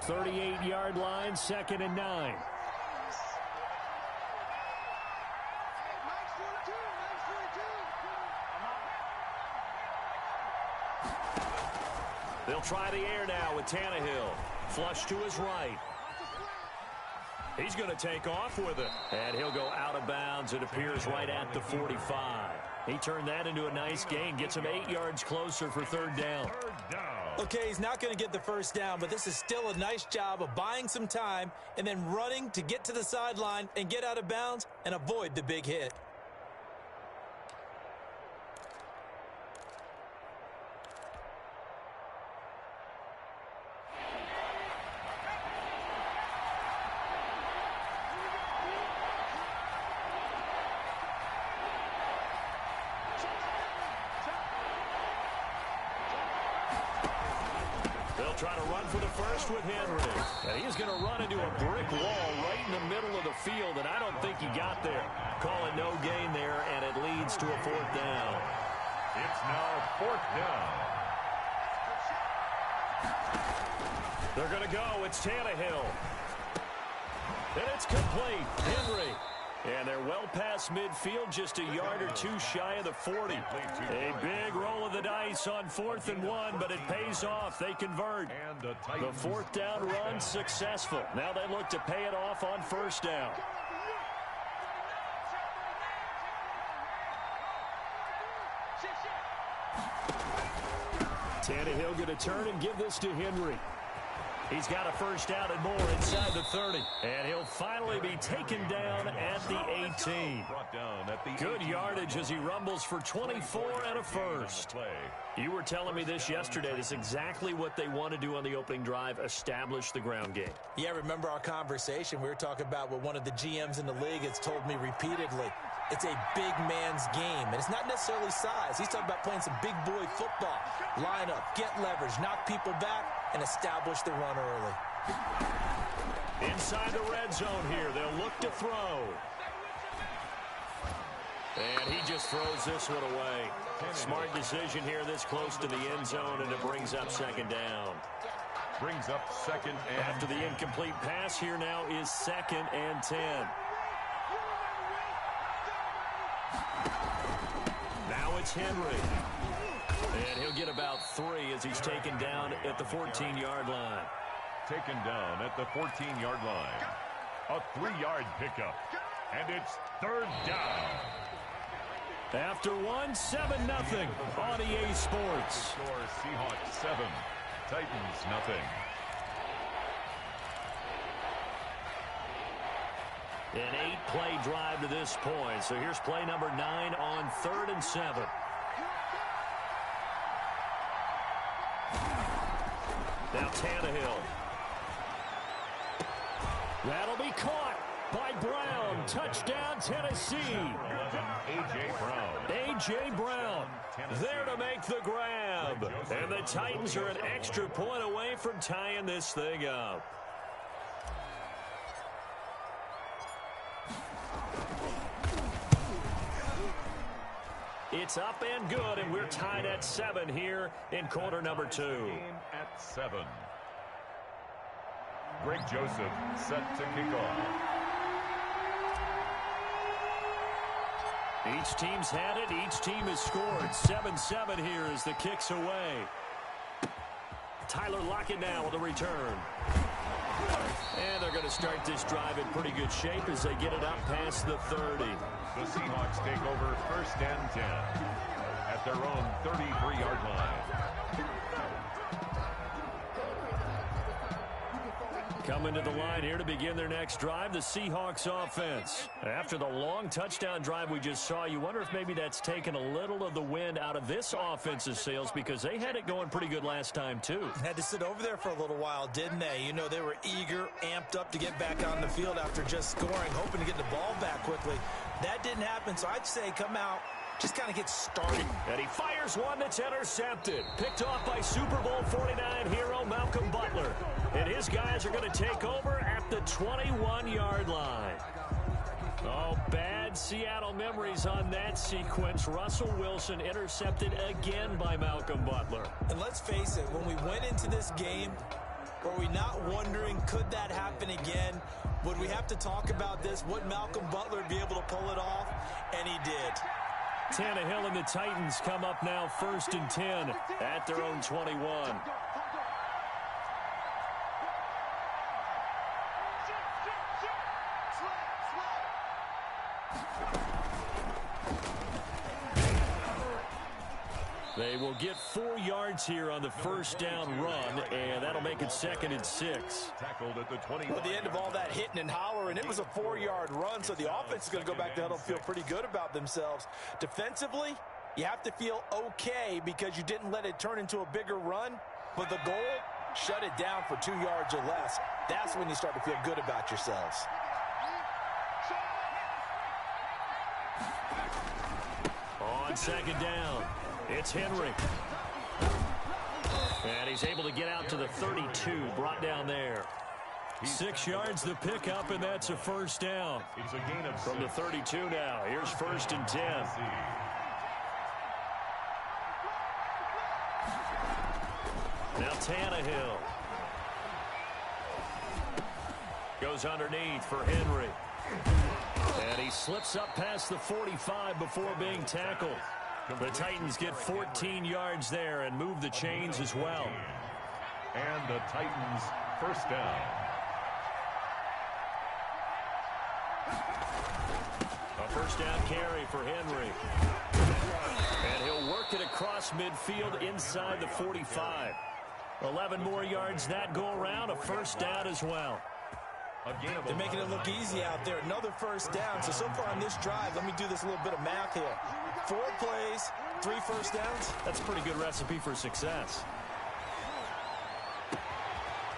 38-yard line, 2nd and 9. They'll try the air now with Tannehill. Flush to his right. He's going to take off with it. And he'll go out of bounds. It appears right at the 45. He turned that into a nice gain. Gets him 8 yards closer for 3rd down. Okay, he's not going to get the 1st down, but this is still a nice job of buying some time and then running to get to the sideline and get out of bounds and avoid the big hit. Try to run for the first with Henry. And he's going to run into a brick wall right in the middle of the field, and I don't think he got there. Call it no gain there, and it leads to a 4th down. It's now 4th down. They're going to go. It's Tannehill. And it's complete. Henry. And they're well past midfield, just a yard or two shy of the 40. A big roll of the dice on 4th and 1, but it pays off. They convert. The 4th down run successful. Now they look to pay it off on 1st down. Tannehill going to turn and give this to Henry. He's got a 1st down and more inside the 30. And he'll finally be taken down at the 18. Good yardage as he rumbles for 24 and a 1st. You were telling me this yesterday. This is exactly what they want to do on the opening drive, establish the ground game. Yeah, remember our conversation? We were talking about what one of the GMs in the league has told me repeatedly. It's a big man's game, and it's not necessarily size. He's talking about playing some big boy football. Line up, get leverage, knock people back, and establish the run early. Inside the red zone here, they'll look to throw. And he just throws this one away. Smart decision here this close to the end zone, and it brings up 2nd down. Brings up 2nd and after the incomplete pass here now is 2nd and 10. Now it's Henry. And he'll get about 3 as he's taken down at the 14-yard line. Taken down at the 14-yard line. A 3-yard pickup. And it's 3rd down. After 7-0 on EA Sports. Score Seahawks 7, Titans nothing. An 8-play drive to this point. So here's play number 9 on 3rd and 7. Now Tannehill. That'll be caught by Brown. Touchdown, Tennessee. A.J. Brown. A.J. Brown there to make the grab. And the Titans are an extra point away from tying this thing up. It's up and good, and we're tied at 7 here in quarter number 2. At 7. Greg Joseph set to kick off. Each team's had it. Each team has scored. 7-7 here as the kick's away. Tyler Lockett now with the return. And they're going to start this drive in pretty good shape as they get it up past the 30. The Seahawks take over 1st and 10 at their own 33-yard line. Coming to the line here to begin their next drive, the Seahawks offense. After the long touchdown drive we just saw, you wonder if maybe that's taken a little of the wind out of this offense's sails because they had it going pretty good last time too. Had to sit over there for a little while, didn't they? You know, they were eager, amped up to get back on the field after just scoring, hoping to get the ball back quickly. That didn't happen, so I'd say come out, just kind of get started. And he fires one that's intercepted. Picked off by Super Bowl 49 hero Malcolm Butler. And his guys are going to take over at the 21-yard line. Oh, bad Seattle memories on that sequence. Russell Wilson intercepted again by Malcolm Butler. And let's face it, when we went into this game, Are we not wondering, could that happen again? Would we have to talk about this? Would Malcolm Butler be able to pull it off? And he did. Tannehill and the Titans come up now 1st and 10 at their own 21. They will get 4 yards here on the first down run, and that'll make it 2nd and 6. Tackled at the 20. Well, at the end of all that hitting and hollering, it was a 4-yard run, so the offense is going to go back to huddle and feel pretty good about themselves. Defensively, you have to feel okay because you didn't let it turn into a bigger run, but the goal, shut it down for 2 yards or less. That's when you start to feel good about yourselves. On 2nd down, it's Henry. And he's able to get out to the 32, brought down there. 6 yards the pickup, and that's a first down. It's a gain of From the 32 now, here's 1st and 10. Now Tannehill. Goes underneath for Henry. And he slips up past the 45 before being tackled. The Titans get 14 yards there and move the chains as well. And the Titans first down. A first down carry for Henry. And he'll work it across midfield inside the 45. 11 more yards that go around, a first down as well. They're making it look easy out there. Another first down. So far on this drive, let me do this little bit of math here. 4 plays, 3 first downs. That's a pretty good recipe for success.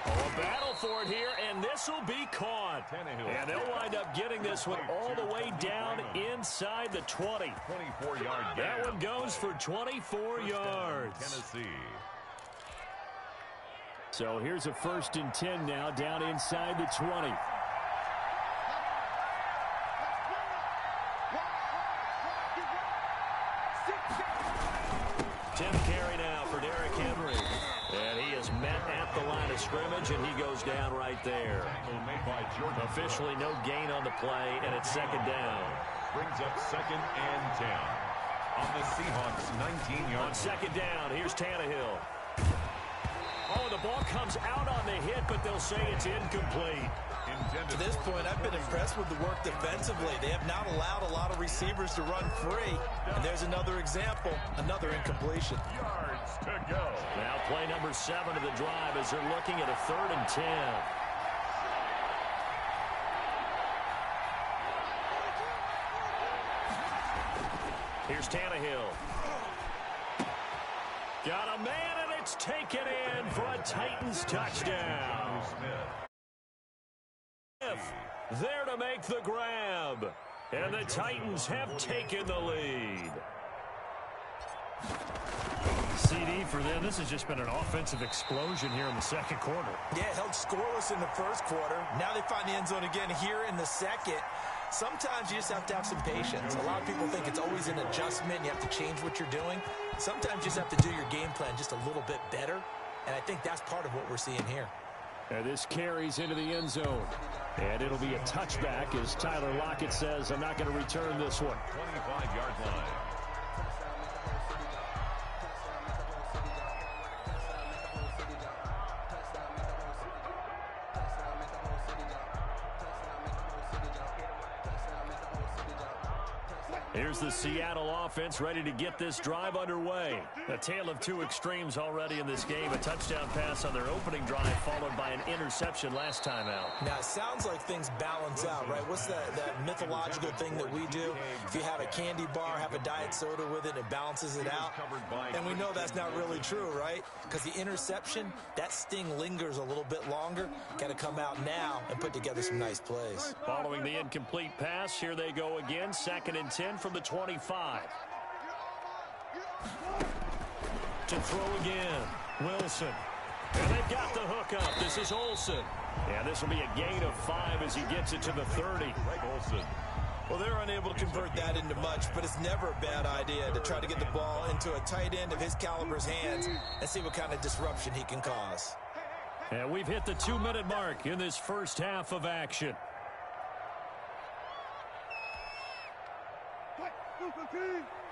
Oh, a battle for it here, and this will be caught. And they'll wind up getting this one all the way down inside the 20. 24-yard gain. That one goes for 24 yards. Tennessee. So here's a 1st and 10 now down inside the 20. Tim carry now for Derrick Henry. And he is met at the line of scrimmage, and he goes down right there. Officially no gain on the play, and it's 2nd down. Brings up 2nd and 10 on the Seahawks 19-yard. On 2nd down, here's Tannehill. Oh, the ball comes out on the hit, but they'll say it's incomplete. To this point, I've been impressed with the work defensively. They have not allowed a lot of receivers to run free. And there's another example, another incompletion. Yards to go. Now play number 7 of the drive as they're looking at a 3rd and 10. Here's Tannehill. Got a man, and it's taken in for a Titans touchdown. There to make the grab. And the Titans have taken the lead. CD for them. This has just been an offensive explosion here in the 2nd quarter. Yeah, held scoreless in the 1st quarter. Now they find the end zone again here in the 2nd. Sometimes you just have to have some patience. A lot of people think it's always an adjustment. You have to change what you're doing. Sometimes you just have to do your game plan just a little bit better. And I think that's part of what we're seeing here. And this carries into the end zone. And it'll be a touchback as Tyler Lockett says, I'm not going to return this one. 25-yard line. Here's the Seattle offense ready to get this drive underway. A tale of 2 extremes already in this game. A touchdown pass on their opening drive followed by an interception last time out. Now, it sounds like things balance out, right? What's that mythological thing that we do? If you have a candy bar, have a diet soda with it, it balances it out. And we know that's not really true, right? Because the interception, that sting lingers a little bit longer. Got to come out now and put together some nice plays. Following the incomplete pass, here they go again. 2nd and 10 from the 25. To throw again, Wilson. And they've got the hook up. This is Olsen. And this will be a gain of 5 as he gets it to the 30. Olsen. Well, they're unable to convert that into much, but it's never a bad idea to try to get the ball into a tight end of his caliber's hands and see what kind of disruption he can cause. And we've hit the 2-minute mark in this first half of action.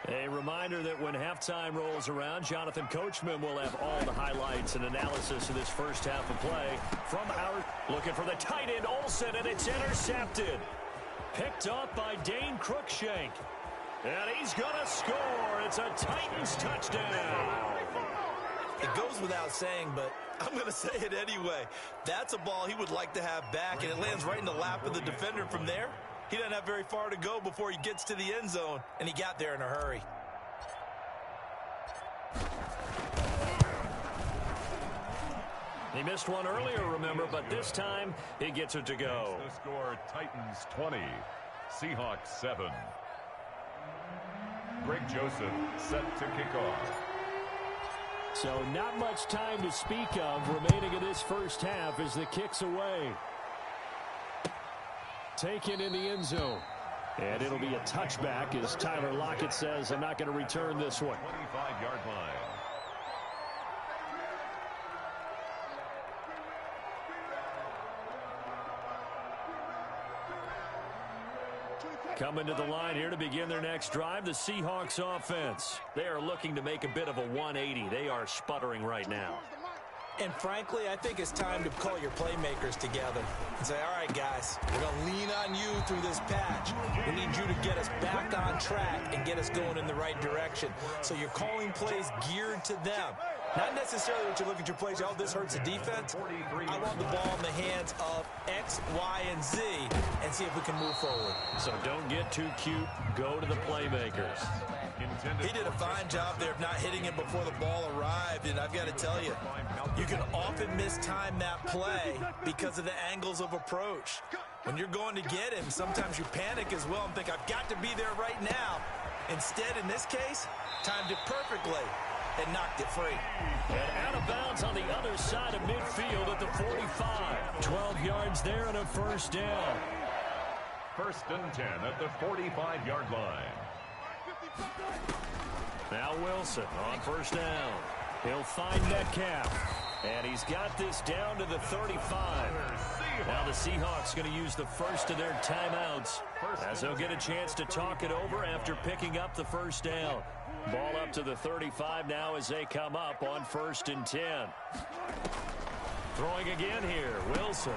A reminder that when halftime rolls around, Jonathan Coachman will have all the highlights and analysis of this first half of play from our looking for the tight end Olsen, and it's intercepted. Picked up by Dane Cruikshank. And he's going to score. It's a Titans touchdown. It goes without saying, but I'm going to say it anyway. That's a ball he would like to have back, and it lands right in the lap of the defender from there. He doesn't have very far to go before he gets to the end zone, and he got there in a hurry. He missed one earlier, remember, but this time he gets it to go. The score, Titans 20, Seahawks 7. Greg Joseph set to kick off. So not much time to speak of remaining in this first half as the kick's away. Taken in the end zone. And it'll be a touchback as Tyler Lockett says, I'm not going to return this one. 25-yard line. Coming to the line here to begin their next drive, the Seahawks offense. They are looking to make a bit of a 180. They are sputtering right now. And frankly, I think it's time to call your playmakers together and say, all right, guys, we're going to lean on you through this patch. We need you to get us back on track and get us going in the right direction. So you're calling plays geared to them. Not necessarily what you look at your plays, oh, this hurts the defense. I want the ball in the hands of X, Y, and Z and see if we can move forward. So don't get too cute. Go to the playmakers. He did a fine job there of not hitting him before the ball arrived, and I've got to tell you, you can often mistime that play because of the angles of approach. When you're going to get him, sometimes you panic as well and think, I've got to be there right now. Instead, in this case, timed it perfectly and knocked it free. And out of bounds on the other side of midfield at the 45. 12 yards there and a first down. 1st and 10 at the 45-yard line. Now Wilson on first down. He'll find Metcalf. And he's got this down to the 35. Now the Seahawks going to use the first of their timeouts as they'll get a chance to talk it over after picking up the first down. Ball up to the 35 now as they come up on 1st and 10. Throwing again here, Wilson.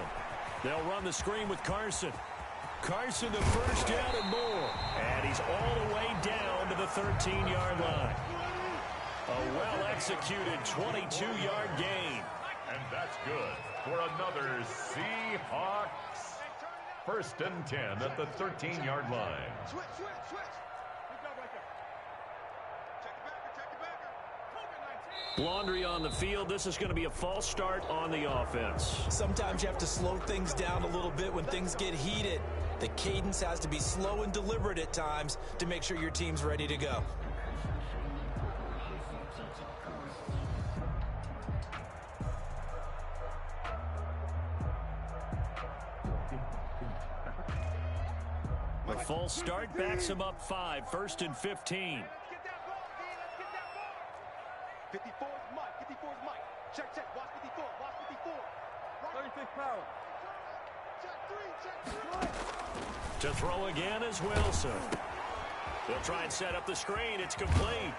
They'll run the screen with Carson. Carson the first down and more. And he's all the way down to the 13-yard line. A well-executed 22-yard gain. And that's good for another Seahawks. 1st and 10 at the 13-yard line. Switch. Laundry on the field. This is going to be a false start on the offense. Sometimes you have to slow things down a little bit when things get heated. The cadence has to be slow and deliberate at times to make sure your team's ready to go. The false start backs him up 5, 1st and 15. 54 is Mike. 54 is Mike. Check. Watch 54. Watch 54. 36 power. Check 3. To throw again is Wilson. They'll try and set up the screen. It's complete.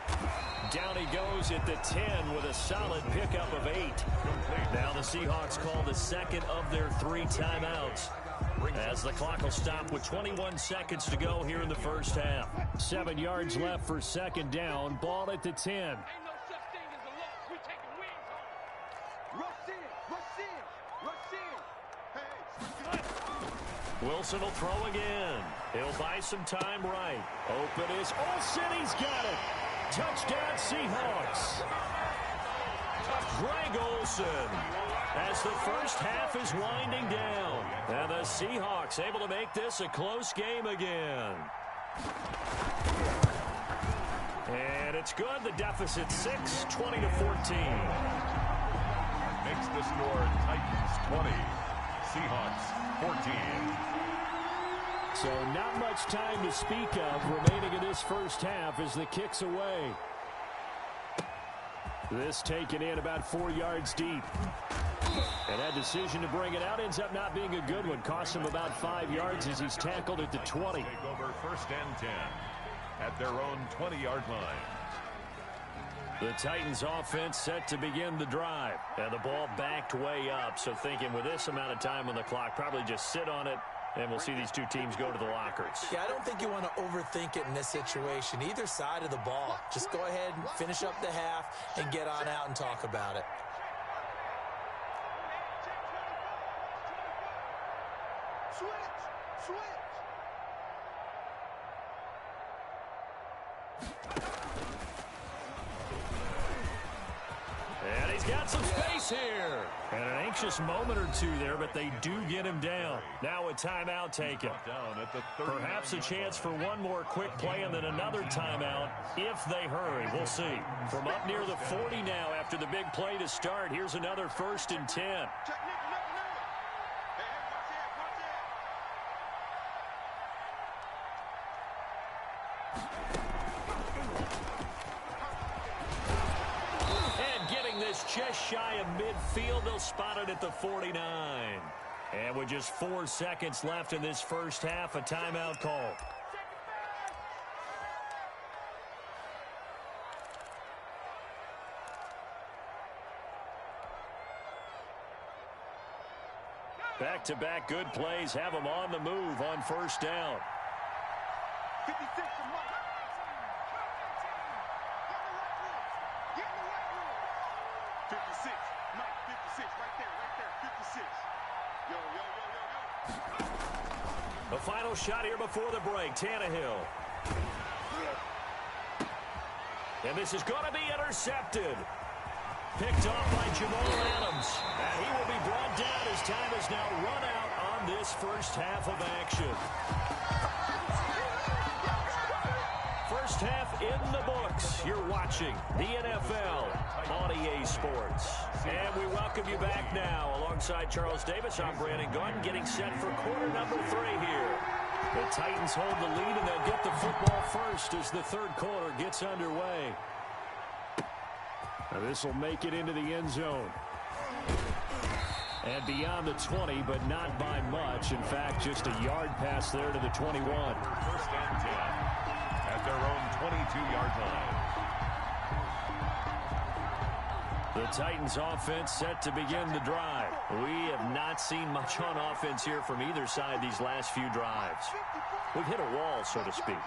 Down he goes at the 10 with a solid pickup of 8. Now the Seahawks call the second of their 3 timeouts, as the clock will stop with 21 seconds to go here in the first half. 7 yards left for second down. Ball at the 10. Wilson will throw again. He'll buy some time right. Open is Olsen. He's got it. Touchdown Seahawks. Greg Olsen, as the first half is winding down. And the Seahawks able to make this a close game again. And it's good. The deficit 6, 20-14. Makes the score Titans 20, Seahawks 14. So not much time to speak of remaining in this first half as the kick's away. This taken in about 4 yards deep. And that decision to bring it out ends up not being a good one. Costs him about 5 yards as he's tackled at the 20. Take over 1st and 10 at their own 20-yard line. The Titans offense set to begin the drive. And the ball backed way up. So thinking with this amount of time on the clock, probably just sit on it. And we'll see these two teams go to the lockers. Yeah, I don't think you want to overthink it in this situation. Either side of the ball. Just go ahead and finish up the half and get on out and talk about it. Switch! And he's got some space here. And an anxious moment or two there, but they do get him down. Now a timeout taken. Perhaps a chance for one more quick play and then another timeout if they hurry. We'll see. From up near the 40 now after the big play to start, here's another 1st and 10. Just shy of midfield. They'll spot it at the 49. And with just 4 seconds left in this first half, a timeout call. Back-to-back good plays have them on the move on 1st down. 56 to Mike. 56, Mike, 56, right there, 56. Yo. The final shot here before the break, Tannehill. And this is going to be intercepted. Picked off by Jamal Adams. And he will be brought down as time has now run out on this first half of action. First half in the books. You're watching the NFL on EA Sports. And we welcome you back now. Alongside Charles Davis, I'm Brandon Gunn, getting set for quarter number 3 here. The Titans hold the lead, and they'll get the football first as the third quarter gets underway. Now this will make it into the end zone. And beyond the 20, but not by much. In fact, just a yard pass there to the 21. 1st and 10 at their own 22-yard line. The Titans offense set to begin the drive. We have not seen much on offense here from either side these last few drives. We've hit a wall, so to speak.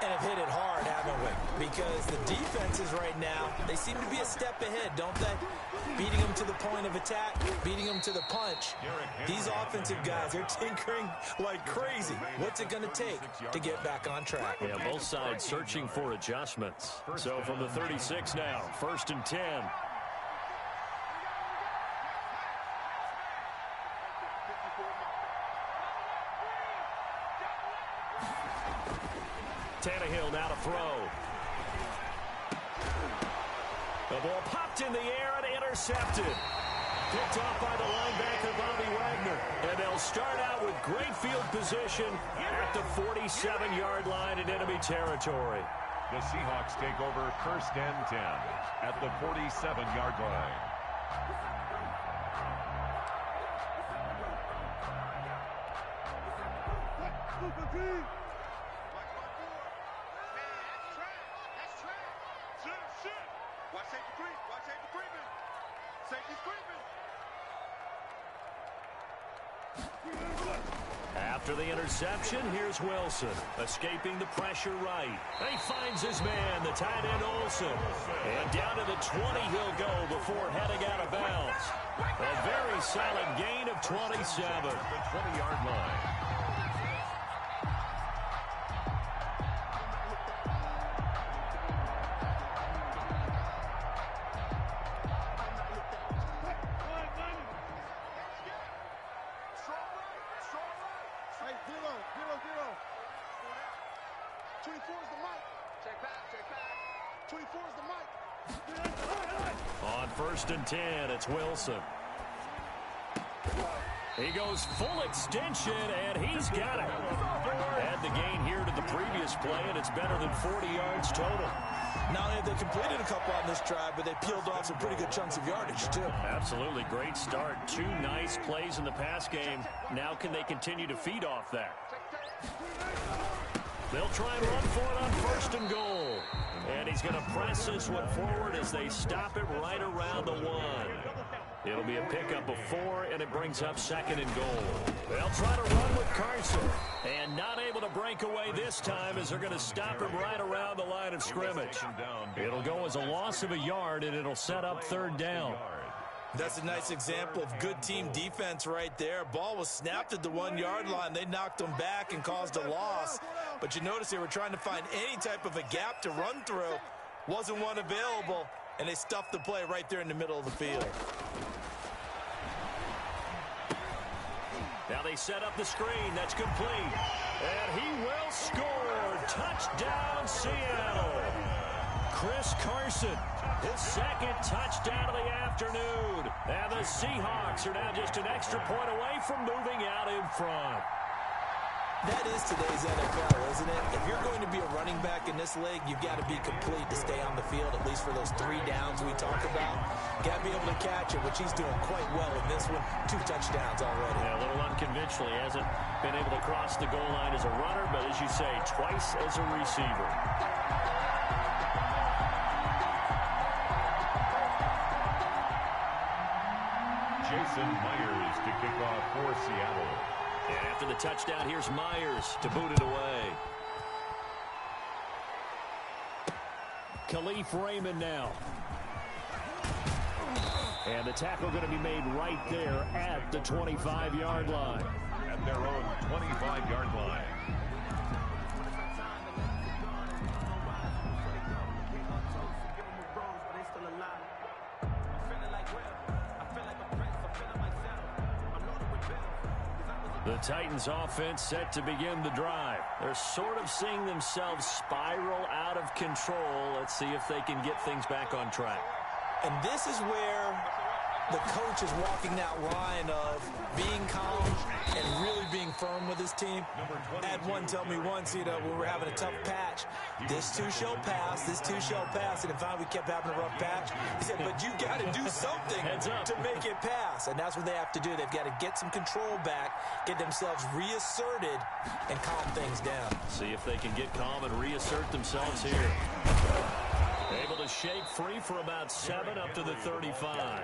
And have hit it hard, haven't we? Because the defenses right now, they seem to be a step ahead, don't they? Beating them to the point of attack, beating them to the punch. These offensive guys, they're tinkering like crazy. What's it going to take to get back on track? Yeah, both sides searching for adjustments. So from the 36 now, 1st and 10. Tannehill now to throw. The ball popped in the air and intercepted. Picked off by the linebacker, Bobby Wagner. And they'll start out with great field position at the 47-yard line in enemy territory. The Seahawks take over 1st and 10 at the 47-yard line. Watch safety creep. Watch safety creeping. Safety's creeping. After the interception, here's Wilson, escaping the pressure right. He finds his man, the tight end Olsen. And down to the 20 he'll go before heading out of bounds. A very solid gain of 27. The 20-yard line. On 1st and 10, it's Wilson. He goes full extension, and he's got it. Add the gain here to the previous play, and it's better than 40 yards total. Not only have they completed a couple on this drive, but they peeled off some pretty good chunks of yardage, too. Absolutely. Great start. 2 nice plays in the pass game. Now can they continue to feed off that? They'll try and run for it on 1st and goal. And he's going to press this one forward as they stop it right around the 1. It'll be a pickup of 4, and it brings up 2nd and goal. They'll try to run with Carson. And not able to break away this time as they're going to stop him right around the line of scrimmage. It'll go as a loss of a yard, and it'll set up 3rd down. That's a nice example of good team defense right there. Ball was snapped at the 1-yard line. They knocked them back and caused a loss. But you notice they were trying to find any type of a gap to run through. Wasn't one available, and they stuffed the play right there in the middle of the field. Now they set up the screen. That's complete. And he will score. Touchdown, Seattle. Chris Carson, his 2nd touchdown of the afternoon. And the Seahawks are now just an extra point away from moving out in front. That is today's NFL, isn't it? If you're going to be a running back in this league, you've got to be complete to stay on the field, at least for those 3 downs we talk about. Got to be able to catch it, which he's doing quite well in this one. 2 touchdowns already. Yeah, a little unconventional. He hasn't been able to cross the goal line as a runner, but as you say, twice as a receiver. Jason Myers to kick off for Seattle. And after the touchdown, here's Myers to boot it away. Khalif Raymond now. And the tackle going to be made right there at the 25-yard line. At their own 25-yard line. The Titans offense set to begin the drive. They're sort of seeing themselves spiral out of control. Let's see if they can get things back on track. And this is where the coach is walking that line of being calm and really being firm with his team. Had one tell me once, when we're having a tough patch, this too shall pass, this too shall pass. And finally we kept having a rough patch. He said, but you got to do something to make it pass. And that's what they have to do. They've got to get some control back, get themselves reasserted, and calm things down. See if they can get calm and reassert themselves here. Able to shake free for about 7 up to the 35.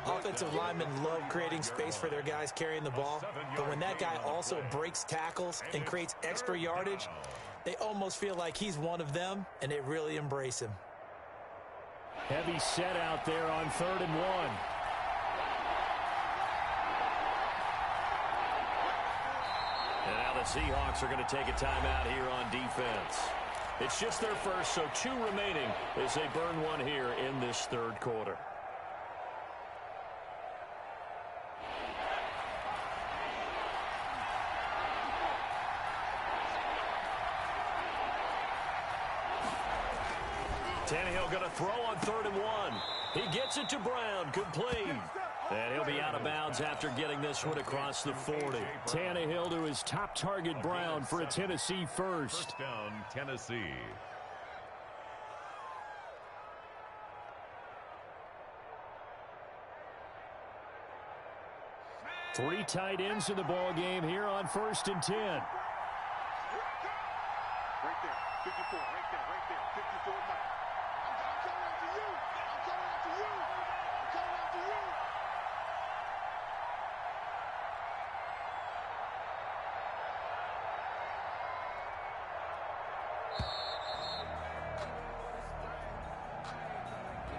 Offensive linemen love creating space for their guys carrying the ball, but when that guy also breaks tackles and creates extra yardage, they almost feel like he's one of them, and they really embrace him. Heavy set out there on 3rd and 1. And now the Seahawks are going to take a timeout here on defense. It's just their first, so 2 remaining as they burn one here in this 3rd quarter. Tannehill going to throw on 3rd and 1. He gets it to Brown, complete. And he'll be out of bounds after getting this one across the 40. Tannehill to his top target, Brown, for a Tennessee first. First down, Tennessee. Three tight ends in the ball game here on 1st and 10. Right there, 54, right there, 54 Mike. I'm coming after you. I'm coming after you. I'm coming after you.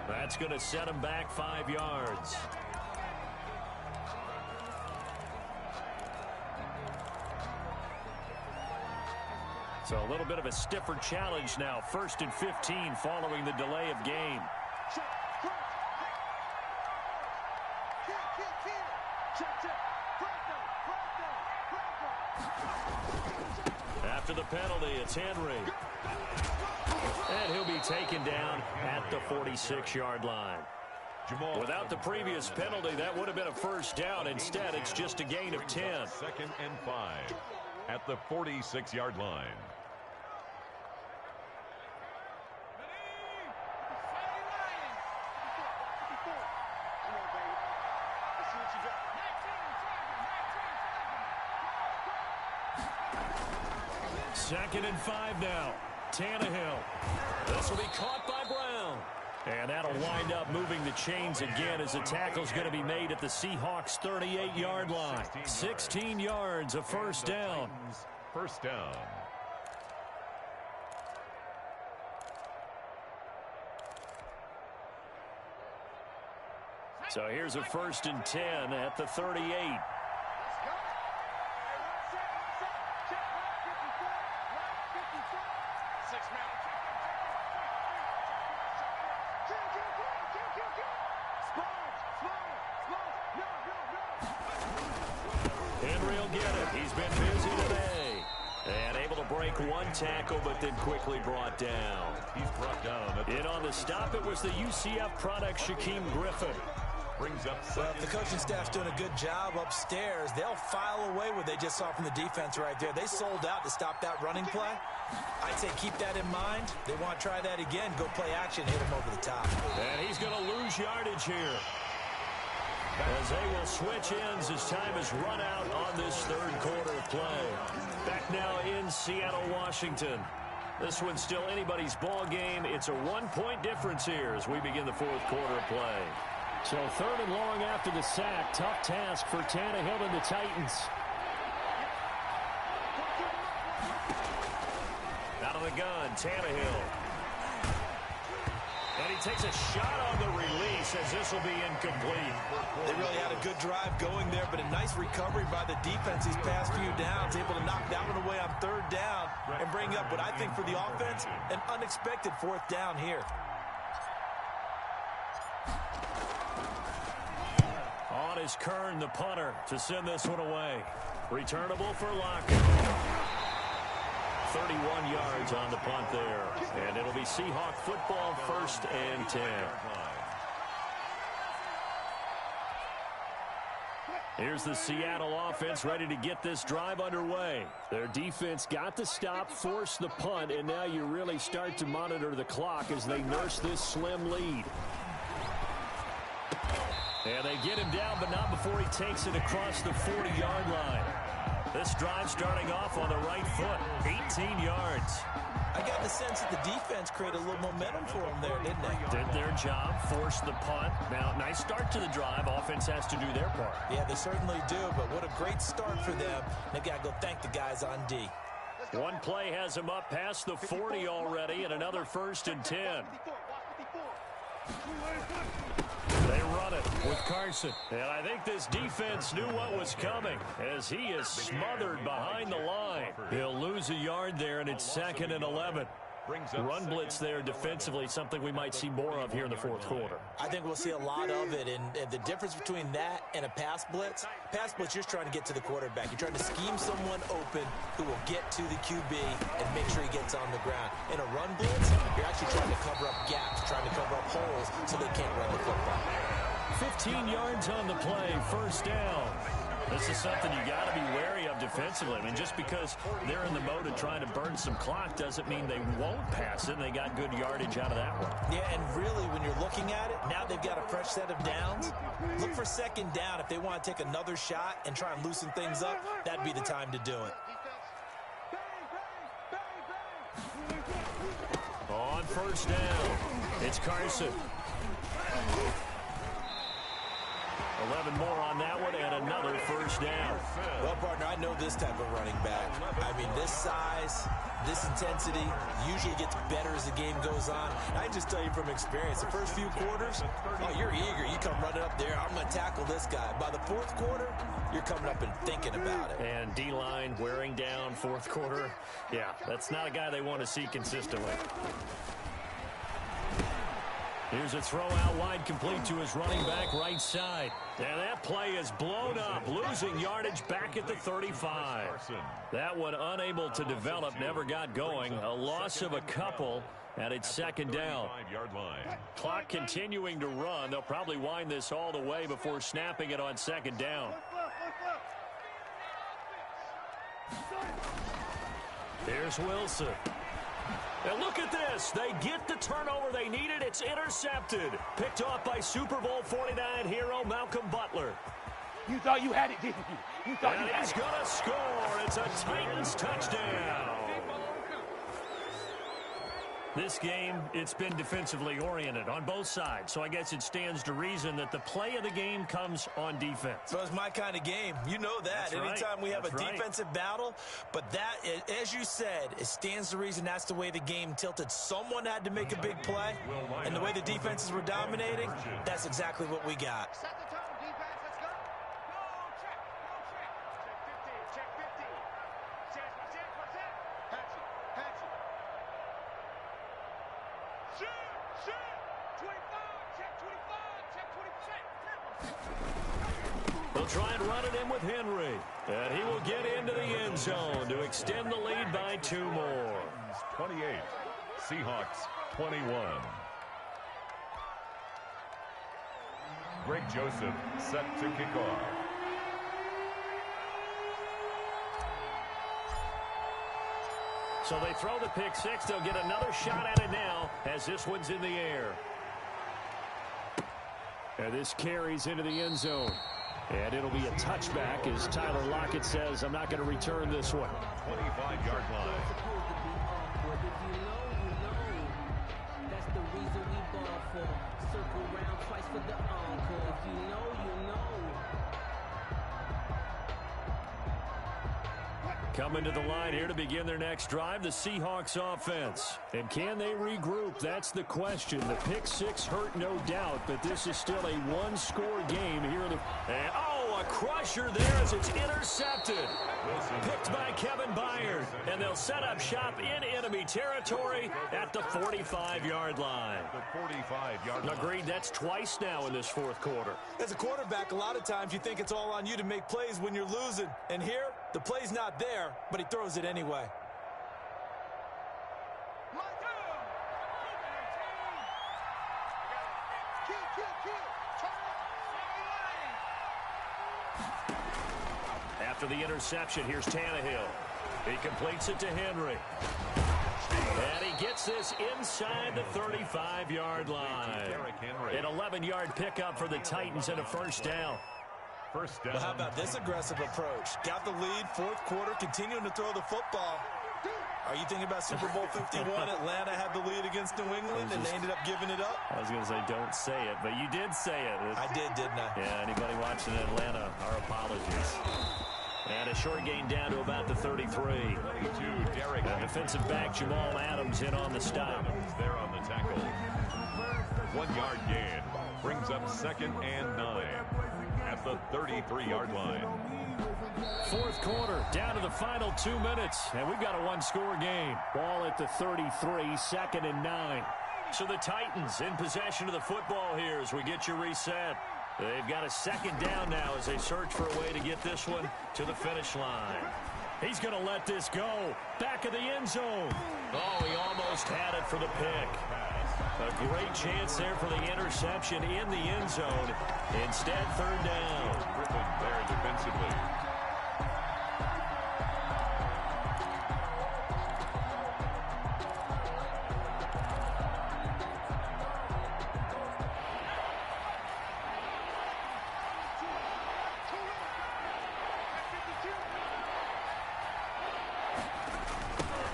That's going to set him back 5 yards. So a little bit of a stiffer challenge now. 1st and 15 following the delay of game. After the penalty, it's Henry. And he'll be taken down at the 46-yard line. Without the previous penalty, that would have been a first down. Instead, it's just a gain of 10. 2nd and 5 at the 46-yard line. Second and 5 now. Tannehill. This will be caught by Brown. And that'll wind up moving the chains again as the tackle's going to be made at the Seahawks' 38-yard line. 16 yards, a first down. First down. So here's a 1st and 10 at the 38. Henry will get it. He's been busy today. And able to break one tackle, but then quickly brought down. He's brought down. In on the stop, it was the UCF product, Shaquem Griffin. Brings up well, if the coaching staff's doing a good job upstairs, they'll file away what they just saw from the defense right there. They sold out to stop that running play. I'd say keep that in mind. They want to try that again. Go play action, hit him over the top. And he's going to lose yardage here, as they will switch ends as time is run out on this third quarter of play. Back now in Seattle, Washington. This one's still anybody's ball game. It's a 1-point difference here as we begin the fourth quarter of play. So 3rd and long after the sack. Tough task for Tannehill and the Titans. Out of the gun, Tannehill. And he takes a shot on the release as this will be incomplete. They really had a good drive going there, but a nice recovery by the defense these past few downs, able to knock that one away on 3rd down and bring up what I think for the offense, an unexpected 4th down here. On is Kern, the punter, to send this one away. Returnable for Locke. 31 yards on the punt there. And it'll be Seahawk football, 1st and 10. Here's the Seattle offense ready to get this drive underway. Their defense got the stop, forced the punt, and now you really start to monitor the clock as they nurse this slim lead. And they get him down, but not before he takes it across the 40-yard line. This drive starting off on the right foot, 18 yards. I got the sense that the defense created a little momentum for them there, didn't they? Did their job, forced the punt. Now, nice start to the drive. Offense has to do their part. Yeah, they certainly do, but what a great start for them. They got to go thank the guys on D. One play has him up past the 40 already, and another 1st and 10. They run it with Carson. And I think this defense knew what was coming as he is smothered behind the line. He'll lose a yard there, and it's 2nd and 11. Run blitz there defensively, something we might see more of here in the fourth quarter. I think we'll see a lot of it, and the difference between that and a pass blitz, you're just trying to get to the quarterback. You're trying to scheme someone open who will get to the QB and make sure he gets on the ground. In a run blitz, you're actually trying to cover up gaps, trying to cover up holes so they can't run the football. 15 yards on the play, 1st down. This is something you got to be wary of defensively. I mean, just because they're in the mode of trying to burn some clock doesn't mean they won't pass it. They got good yardage out of that one. Yeah, and really, when you're looking at it, now they've got a fresh set of downs. Look for 2nd down. If they want to take another shot and try and loosen things up, that'd be the time to do it. On 1st down, it's Carson. 11 more on that one, and another 1st down. Well, partner, I know this type of running back. I mean, this size, this intensity usually gets better as the game goes on. I can just tell you from experience, the first few quarters, oh, you're eager. You come running up there, I'm going to tackle this guy. By the 4th quarter, you're coming up and thinking about it. And D-line wearing down 4th quarter. Yeah, that's not a guy they want to see consistently. Here's a throw out wide, complete to his running back right side. And that play is blown up, losing yardage back at the 35. That one unable to develop, never got going. A loss of a couple, And it's second down. 35-yard line. Clock continuing to run. They'll probably wind this all the way before snapping it on second down. Here's Wilson. And look at this. They get the turnover they needed. It's intercepted. Picked off by Super Bowl 49 hero Malcolm Butler. You thought you had it, didn't you? You thought And you had he's it. going to score. It's a Titans touchdown. This game, it's been defensively oriented on both sides, so I guess it stands to reason that the play of the game comes on defense. So it's my kind of game. You know that. That's right. Anytime we have That's a right. defensive battle, but that, as you said, it stands to reason that's the way the game tilted. Someone had to make a big play, and the way the defenses were dominating, that's exactly what we got. Set the tone, defense. Let's go. Go check. Go check. Check 15. Check 15. Check. What's that? Hatchet. Shoot. 25. Check 25. Check 20. They'll try and run it in with Henry. And he will get into the end zone to extend the lead by 2 more. 28. Seahawks 21. Greg Joseph set to kick off. So they throw the pick six. They'll get another shot at it now as this one's in the air. And this carries into the end zone. And it'll be a touchback as Tyler Lockett says, I'm not going to return this one. 25-yard line. That's the reason we ball for. Circle round twice for the encore. If you know, you know. Coming to the line here to begin their next drive, the Seahawks offense. And can they regroup? That's the question. The pick six hurt, no doubt, but this is still a one-score game here. And, a crusher there as it's intercepted. Picked by Kevin Byard. And they'll set up shop in enemy territory at the 45-yard line. The 45-yard line. Agreed, that's twice now in this fourth quarter. As a quarterback, a lot of times you think it's all on you to make plays when you're losing. And here, the play's not there, but he throws it anyway. After the interception, here's Tannehill. He completes it to Henry. And he gets this inside the 35-yard line. An 11-yard pickup for the Titans and a first down. First down. Well, how about this aggressive approach? Got the lead, fourth quarter, continuing to throw the football. Are you thinking about Super Bowl 51? Atlanta had the lead against New England, and they ended up giving it up? I was going to say don't say it, but you did say it. I did, didn't I? Yeah, anybody watching Atlanta, our apologies. And a short gain down to about the 33. 22, Derek. Defensive back Jamal Adams in on the stop. There on the tackle. 1 yard gain. Brings up 2nd and 9 at the 33-yard line. Fourth quarter, down to the final 2 minutes, and we've got a one-score game. Ball at the 33, 2nd and 9. So the Titans in possession of the football here as we get you reset. They've got a second down now as they search for a way to get this one to the finish line. He's going to let this go. Back of the end zone. Oh, he almost had it for the pick. A great chance there for the interception in the end zone. Instead, third down. Griffin there defensively.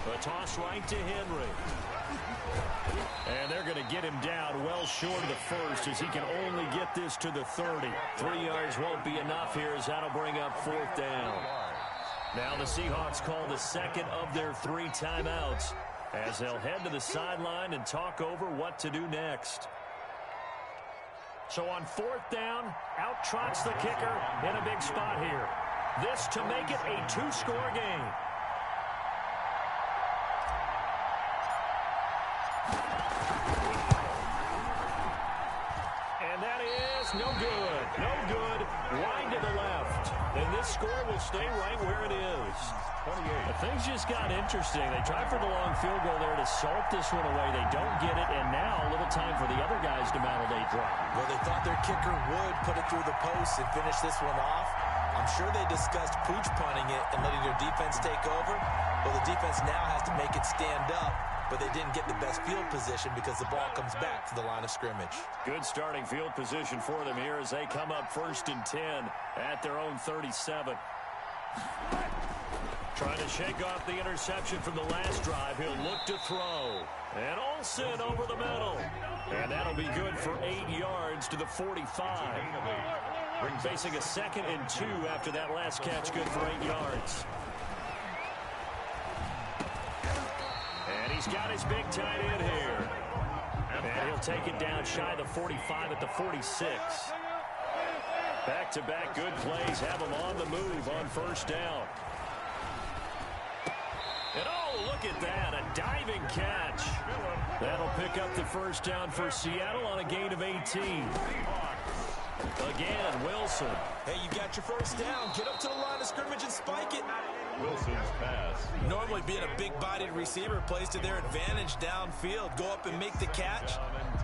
A toss right to Henry. And they're going to get him down well short of the first as he can only get this to the 30. 3 yards won't be enough here as that'll bring up fourth down. Now the Seahawks call the second of their 3 timeouts as they'll head to the sideline and talk over what to do next. So on fourth down, out trots the kicker in a big spot here. This to make it a 2-score game. And that is no good. No good. Wide to the left. And this score will will stay right where it is. 28. But things just got interesting. They tried for the long field goal there to salt this one away. They don't get it, and now a little time for the other guys to mount a late drive. Well, they thought their kicker would put it through the post and finish this one off. I'm sure they discussed pooch punting it and letting their defense take over. Well, the defense now has to make it stand up, but they didn't get the best field position because the ball comes back to the line of scrimmage. Good starting field position for them here as they come up 1st and 10 at their own 37. Trying to shake off the interception from the last drive. He'll look to throw. And Olsen over the middle. And that'll be good for 8 yards to the 45. Facing a 2nd and 2 after that last catch, good for 8 yards. And he's got his big tight end here. And he'll take it down shy of the 45 at the 46. Back-to-back good plays have him on the move on 1st down. And oh, look at that, a diving catch. That'll pick up the 1st down for Seattle on a gain of 18. Again, Wilson. Hey, you got your 1st down. Get up to the line of scrimmage and spike it. Wilson's pass. Normally being a big-bodied receiver plays to their advantage downfield. Go up and make the catch,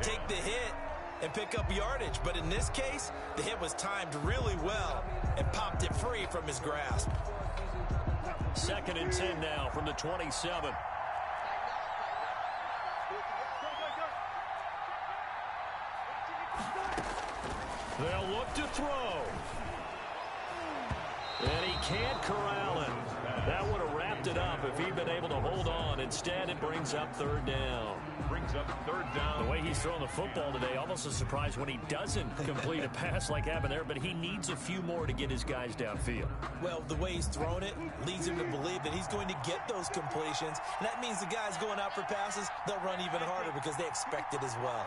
take the hit, and pick up yardage. But in this case, the hit was timed really well and popped it free from his grasp. 2nd and 10 now from the 27. They'll look to throw. And he can't corral it. That would have wrapped it up if he'd been able to hold on. Instead, it brings up 3rd down. Brings up 3rd down. The way he's throwing the football today, almost a surprise when he doesn't complete a pass like happened there, but he needs a few more to get his guys downfield. Well, the way he's thrown it leads him to believe that he's going to get those completions. And that means the guys going out for passes, they'll run even harder because they expect it as well.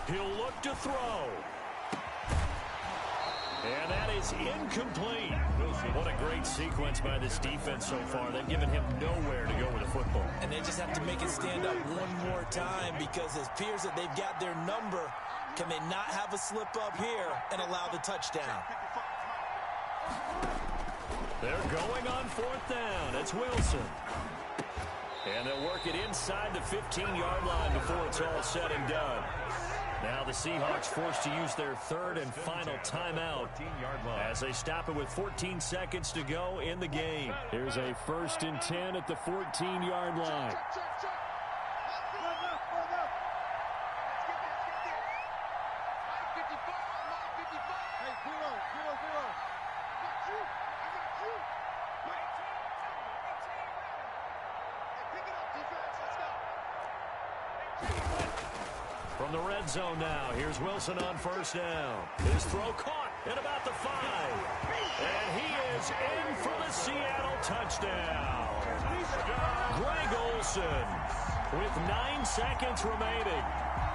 He'll look to throw. And that is incomplete. What a great sequence by this defense so far. They've given him nowhere to go with the football. And they just have to make it stand up one more time because it appears that they've got their number. Can they not have a slip up here and allow the touchdown? They're going on 4th down. It's Wilson. And they'll work it inside the 15-yard line before it's all said and done. Now the Seahawks forced to use their 3rd and final timeout as they stop it with 14 seconds to go in the game. Here's a 1st and 10 at the 14-yard line. From the red zone now, here's Wilson on 1st down. His throw caught at about the 5. And he is in for the Seattle touchdown. Greg Olsen with 9 seconds remaining.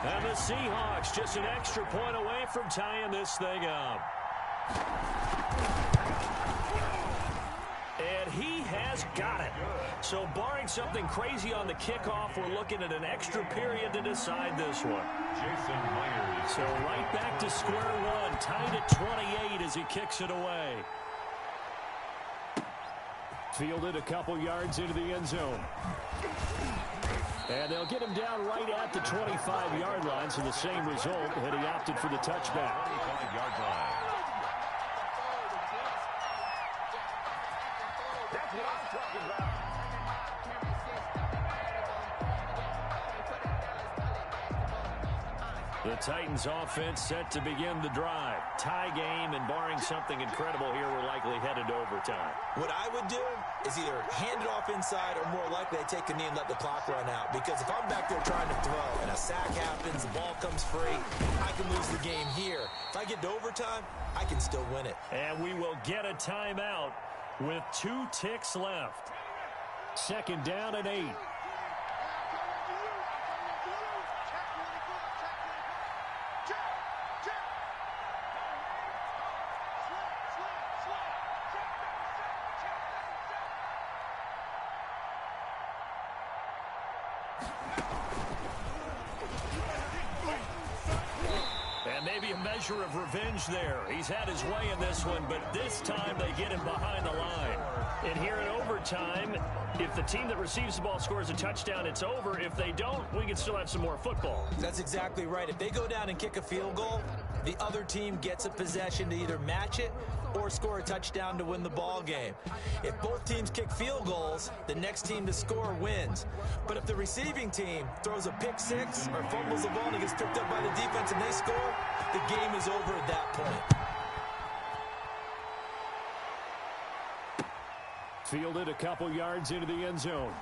And the Seahawks just an extra point away from tying this thing up. And he has got it. So barring something crazy on the kickoff, we're looking at an extra period to decide this one. Jason Myers. So right back to square one, tied at 28 as he kicks it away. Fielded a couple yards into the end zone. And they'll get him down right at the 25-yard line, so the same result, and he opted for the touchback. 25-yard line. That's what I'm talking about. The Titans offense set to begin the drive. Tie game, and barring something incredible here, we're likely headed to overtime. What I would do is either hand it off inside or more likely I take a knee and let the clock run out. Because if I'm back there trying to throw and a sack happens, the ball comes free, I can lose the game here. If I get to overtime, I can still win it. And we will get a timeout with 2 ticks left. 2nd down and 8. maybe a measure of revenge there. He's had his way in this one, but this time they get him behind the line. And here in overtime, if the team that receives the ball scores a touchdown, it's over. If they don't, we can still have some more football. That's exactly right. If they go down and kick a field goal, the other team gets a possession to either match it or score a touchdown to win the ball game. If both teams kick field goals, the next team to score wins. But if the receiving team throws a pick six or fumbles the ball and it gets picked up by the defense and they score, the game is over at that point. Fielded a couple yards into the end zone.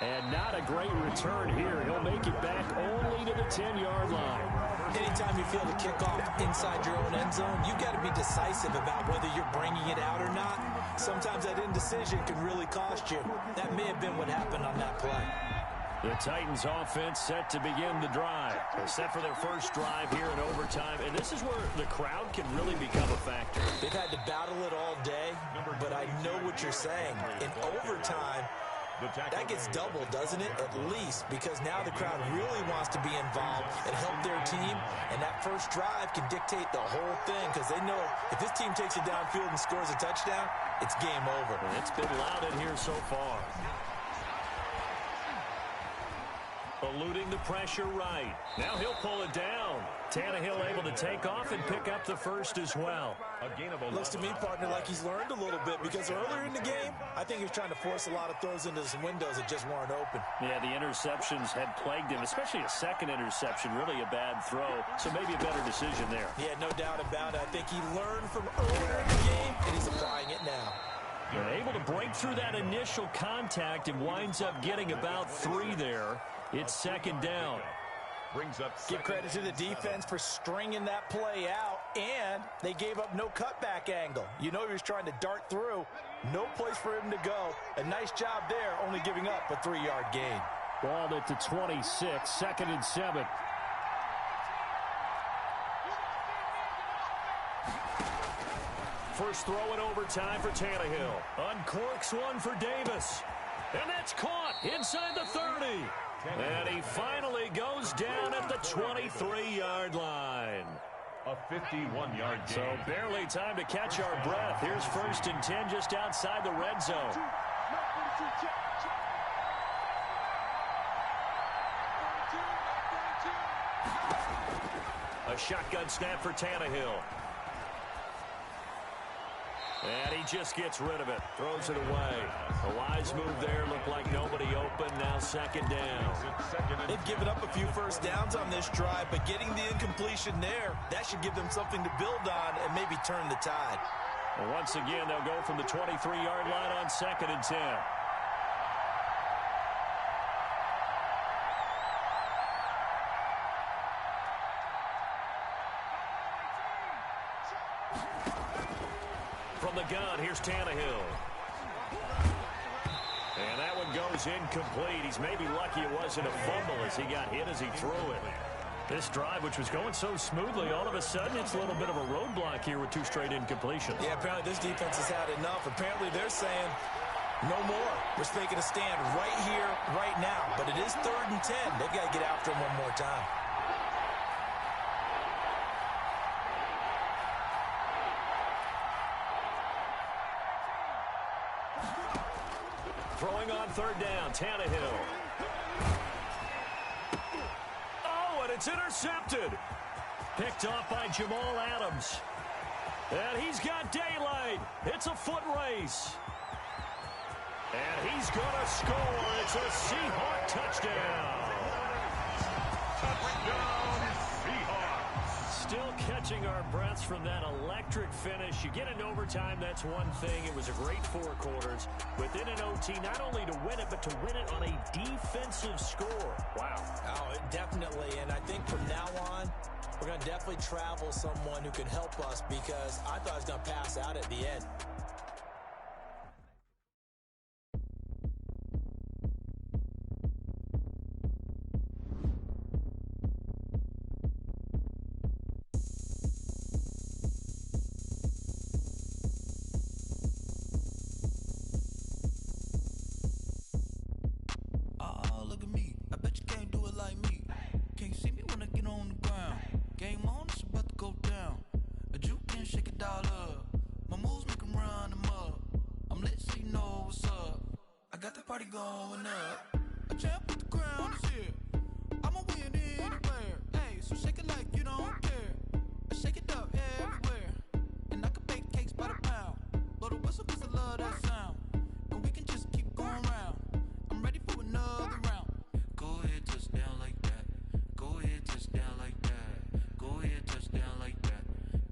And not a great return here. He'll make it back only to the 10-yard line. Anytime you field a kickoff inside your own end zone, you've got to be decisive about whether you're bringing it out or not. Sometimes that indecision can really cost you. That may have been what happened on that play. The Titans offense set to begin the drive. They're set for their first drive here in overtime, and this is where the crowd can really become a factor. They've had to battle it all day, but I know what you're saying. In overtime, that gets doubled, doesn't it? At least, because now the crowd really wants to be involved and help their team, and that first drive can dictate the whole thing because they know if this team takes it downfield and scores a touchdown, it's game over. And it's been loud in here so far. Eluding the pressure right. Now he'll pull it down. Tannehill able to take off and pick up the first as well. Looks to me, partner, like he's learned a little bit because earlier in the game, I think he was trying to force a lot of throws into some windows that just weren't open. Yeah, the interceptions had plagued him, especially a second interception, really a bad throw. So maybe a better decision there. Yeah, no doubt about it. I think he learned from earlier in the game, and he's applying it now. They're able to break through that initial contact and winds up getting about 3 there. It's second down. Give credit to the defense for stringing that play out, and they gave up no cutback angle. You know he was trying to dart through. No place for him to go. A nice job there, only giving up a 3-yard gain. Ball at the 26, second and 7. First throw in overtime for Tannehill. Uncorks one for Davis. And that's caught inside the 30. And he finally goes down at the 23-yard line. A 51-yard gain. So barely time to catch our breath. Here's first and 10 just outside the red zone. A shotgun snap for Tannehill. And he just gets rid of it. Throws it away. A wise move there. Looked like nobody open. Now second down. They've given up a few first downs on this drive, but getting the incompletion there, that should give them something to build on and maybe turn the tide. And once again, they'll go from the 23-yard line on second and 10. From the gun, here's Tannehill. And that one goes incomplete. He's maybe lucky it wasn't a fumble as he got hit as he threw it. This drive, which was going so smoothly, all of a sudden it's a little bit of a roadblock here with 2 straight incompletions. Yeah, apparently this defense has had enough. Apparently they're saying, no more. We're making a stand right here, right now. But it is 3rd and 10. They've got to get after him one more time. Throwing on 3rd down, Tannehill. Oh, and it's intercepted. Picked off by Jamal Adams. And he's got daylight. It's a foot race. And he's going to score. It's a Seahawk touchdown. Still catching our breaths from that electric finish. You get into overtime, that's one thing. It was a great 4 quarters. Within an OT, not only to win it, but to win it on a defensive score. Wow. Oh, definitely. And I think from now on, we're going to definitely travel someone who can help us because I thought I was going to pass out at the end. Look at me. I bet you can't do it like me. Can't see me when I get on the ground. Game on, it's about to go down. A juke and shake it all up. My moves make 'em run them up. I'm lit so you know what's up. I got the party going up. A champ with the crown is here. I'ma win anywhere. Hey, so shake it like you don't care. I shake it up everywhere. And I can bake cakes by the pound. Blow the whistle 'cause I love that sound. And we can just keep going round. I'm ready for another round. Go ahead, touch down like that. Go ahead, touch down like that. Go ahead, touch down like that.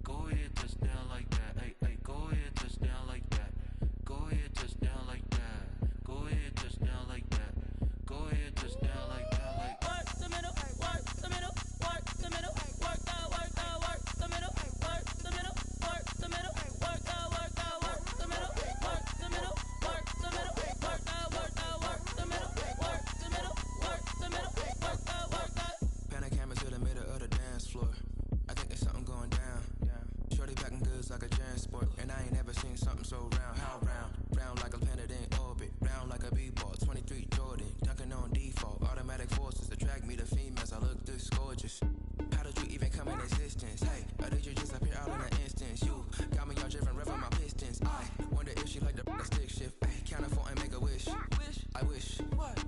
Go ahead, touch down like that. Hey, hey, go ahead, touch down like that. Go ahead, touch down like that. Go ahead, touch down like that. Go ahead, touch down like that. Like Work the middle, work the middle, work the middle, work the middle, work the middle, work the middle, work the middle, work the middle, work the middle, work the middle, work the middle, work the middle, work the. Panic camera to the middle of the dance floor. I think there's something going down. Shorty packing goods like a transport, and I ain't never seen something so round. How round? Round like a planet in orbit. Round like a b-ball. 23 Jordan, dunking on default. Automatic forces attract me to females. I look this gorgeous. How did you even come in existence? Hey, or did you just appear out in an instance? You got me all driven, revving my pistons. I wonder if she like the stick shift. Hey, count a 4 and make a wish. I wish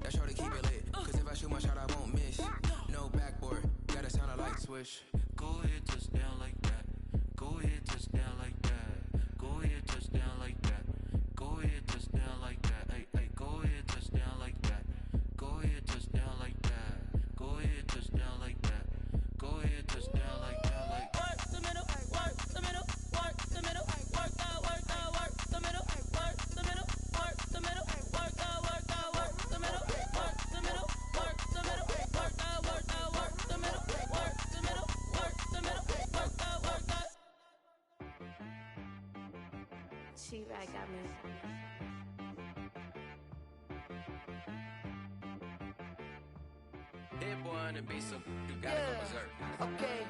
that shorty keep it lit. 'Cause if I shoot my shot, I won't miss. No backboard, gotta sound a light switch. Go ahead, touch down like that. Go ahead, touch down like that. Go ahead, touch down like that. Go ahead, touch down like that. Hey, hey, go ahead, touch down like that. Go ahead, touch down like that. Go ahead, touch down like that. Go ahead, touch down like that. Like Work the middle, work the middle, work the middle, work the middle, work the middle, work the middle, work the middle, work the middle, work the middle, work the middle, work the middle, work the middle, work the. She-Rag got me. Hit one and be some. You gotta go berserk. Okay.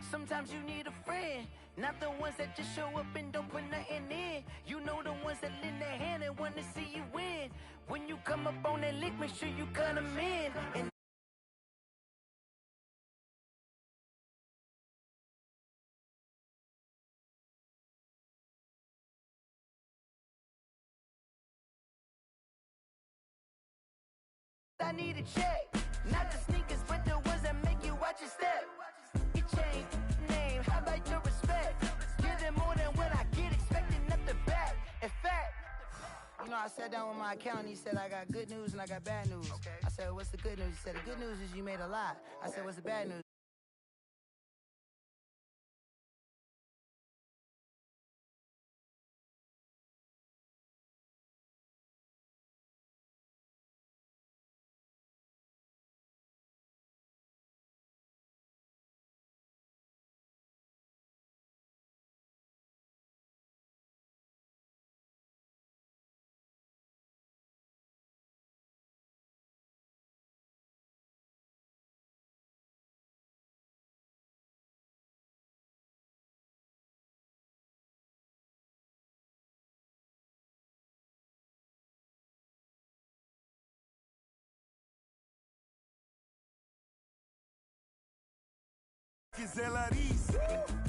Sometimes you need a friend, not the ones that just show up and don't put nothing in. You know the ones that lend their hand and want to see you win. When you come up on that lick, make sure you cut them in. And I need a check, not the sneakers, but the ones that make you watch your step. Your chain, name, how about your respect? Give them more than what I get, expecting nothing back. In fact, you know, I sat down with my accountant, he said I got good news and I got bad news. I said, what's the good news? He said, the good news is you made a lot. I said, what's the bad news?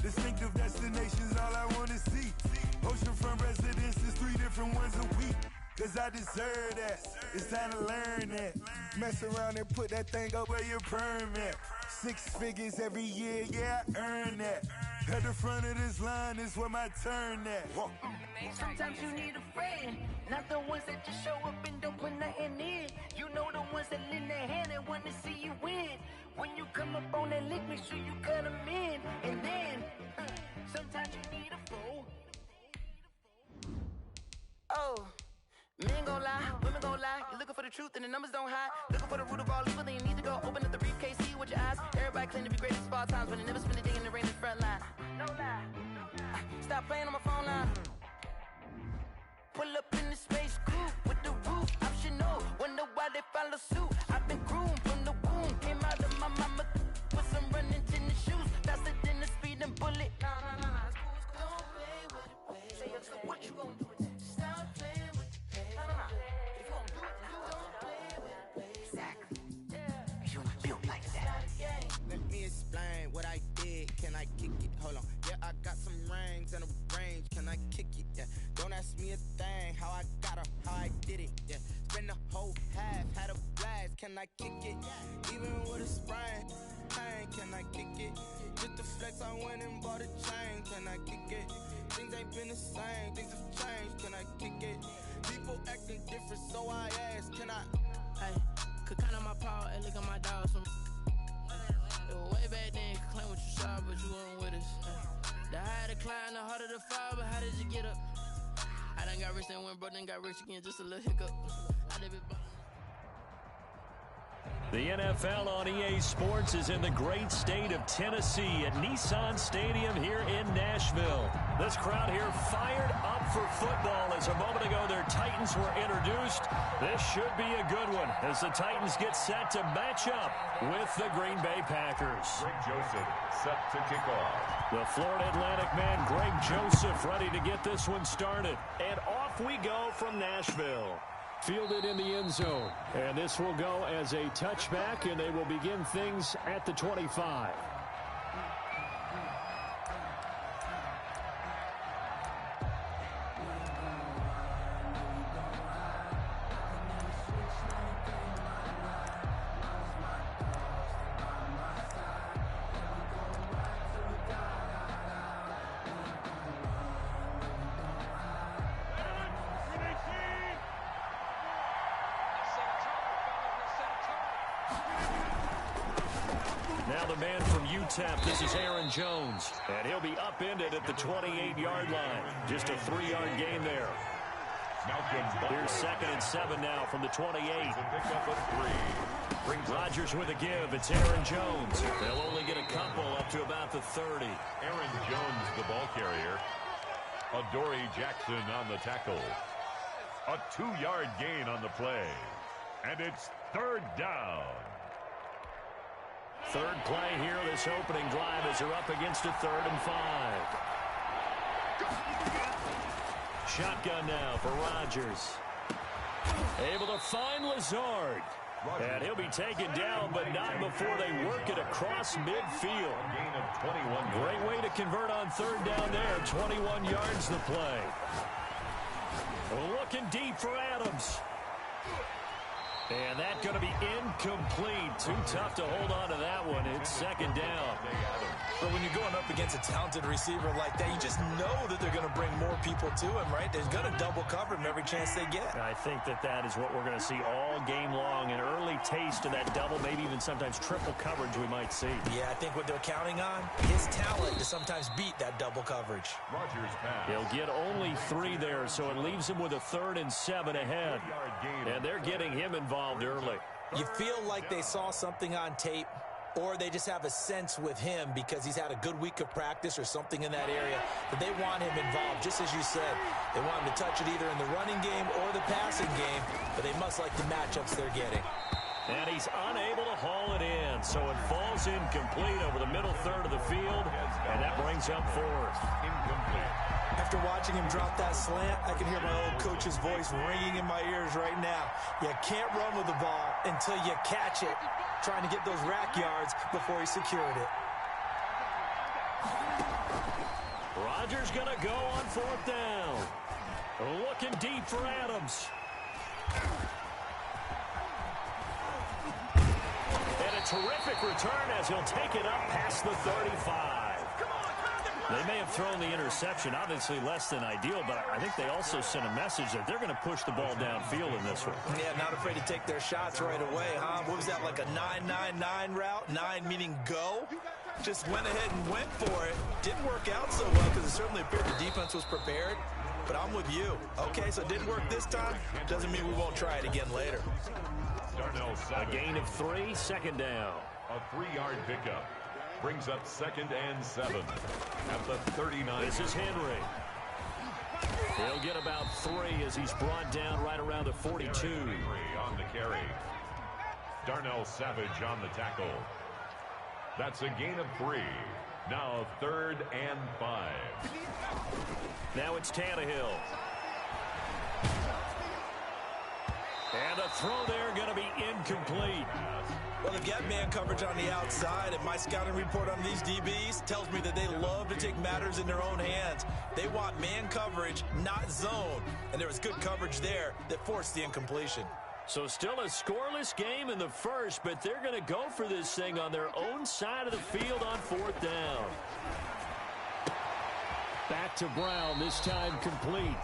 Distinctive destinations, all I wanna see. Oceanfront residences, 3 different ones a week. 'Cause I deserve that. It's time to learn that. Mess around and put that thing up where your perm at. 6 figures every year, yeah, I earn that. At the front of this line is where my turn at. Sometimes you need a friend, not the ones that just show up and don't put nothing in. You know the ones that lend their hand and want to see you win. When you come up on that lick, make sure you cut them in. And then, sometimes you need a fool. Oh, men gon' lie, women gon' lie. You're looking for the truth and the numbers don't hide. Looking for the root of all evil, then you need to go open up the briefcase, see with your eyes. Everybody claim to be greatest of all times, but they never spend a day in the rain in the front line. No lie. Stop playing on my phone line. Pull up in the space coupe with the roof optional. Wonder why they follow suit. I've been groomed from the womb. Came out of my mama with some running tennis shoes. Faster than the speeding bullet. Nah. Don't play with it, baby. Say, so what you gonna do with that? Stop playing with the baby. Nah. If you gonna do it, then don't play with it, baby. Exactly. Yeah. You built like that. in the whole half. Had a blast, can I kick it? Even with a sprain, pain, can I kick it? Just to flex, I went and bought a chain, can I kick it? Things ain't been the same, things have changed, can I kick it? People acting different, so I asked, can I? Hey, could count on my power, and look at my dogs from. It was way back then, could claim what you saw, but you weren't with us. The higher the climb, the harder the fall, but how did you get up? I done got rich and went broke, then got rich again, just a little hiccup. I did it. The NFL on EA Sports is in the great state of Tennessee at Nissan Stadium here in Nashville. This crowd here fired up for football as a moment ago their Titans were introduced. This should be a good one as the Titans get set to match up with the Green Bay Packers. Greg Joseph set to kick off. The Florida Atlantic man, Greg Joseph, ready to get this one started. And off we go from Nashville. Fielded in the end zone. And this will go as a touchback, and they will begin things at the 25. Now the man from UTEP, this is Aaron Jones. And he'll be upended at the 28-yard line. Just a 3-yard gain there. Here's 2nd and 7 now from the 28. Rodgers with a give. It's Aaron Jones. They'll only get a couple up to about the 30. Aaron Jones, the ball carrier. Adoree Jackson on the tackle. A 2-yard gain on the play. And it's 3rd down. Third play here, this opening drive as they're up against a 3rd and 5. Shotgun now for Rodgers. Able to find Lazard. And he'll be taken down, but not before they work it across midfield. Gain of 21. Great way to convert on 3rd down there. 21 yards the play. Looking deep for Adams. And that's going to be incomplete. Too tough to hold on to that one. It's 2nd down. But when you're going up against a talented receiver like that, you just know that they're going to bring more people to him, right? They're going to double cover him every chance they get. I think that is what we're going to see all game long. An early taste of that double, maybe even sometimes triple coverage we might see. Yeah, I think what they're counting on, his talent to sometimes beat that double coverage. Rodgers pass. He'll get only 3 there, so it leaves him with a 3rd and 7 ahead. And they're getting him involved early. You feel like they saw something on tape, or they just have a sense with him because he's had a good week of practice or something in that area that they want him involved. Just as you said, they want him to touch it either in the running game or the passing game, but they must like the matchups they're getting. And he's unable to haul it in, so it falls incomplete over the middle 3rd of the field, and that brings up 4th. Incomplete. After watching him drop that slant, I can hear my old coach's voice ringing in my ears right now. You can't run with the ball until you catch it. Trying to get those rack yards before he secured it. Rodgers going to go on 4th down. Looking deep for Adams. And a terrific return as he'll take it up past the 35. They may have thrown the interception, obviously less than ideal, but I think they also sent a message that they're going to push the ball downfield in this one. Yeah, not afraid to take their shots right away, huh? What was that, like a 9-9-9 route? 9 meaning go? Just went ahead and went for it. Didn't work out so well because it certainly appeared the defense was prepared, but I'm with you. Okay, so it didn't work this time. Doesn't mean we won't try it again later. A gain of 3, 2nd down. A 3-yard pickup. Brings up 2nd and 7 at the 39. This is Henry. He'll get about 3 as he's brought down right around the 42. Henry on the carry. Darnell Savage on the tackle. That's a gain of 3. Now 3rd and 5. Now it's Tannehill. And the throw there going to be incomplete. Well, they've got man coverage on the outside, and my scouting report on these DBs tells me that they love to take matters in their own hands. They want man coverage, not zone. And there was good coverage there that forced the incompletion. So still a scoreless game in the first, but they're going to go for this thing on their own side of the field on 4th down. Back to Brown, this time complete.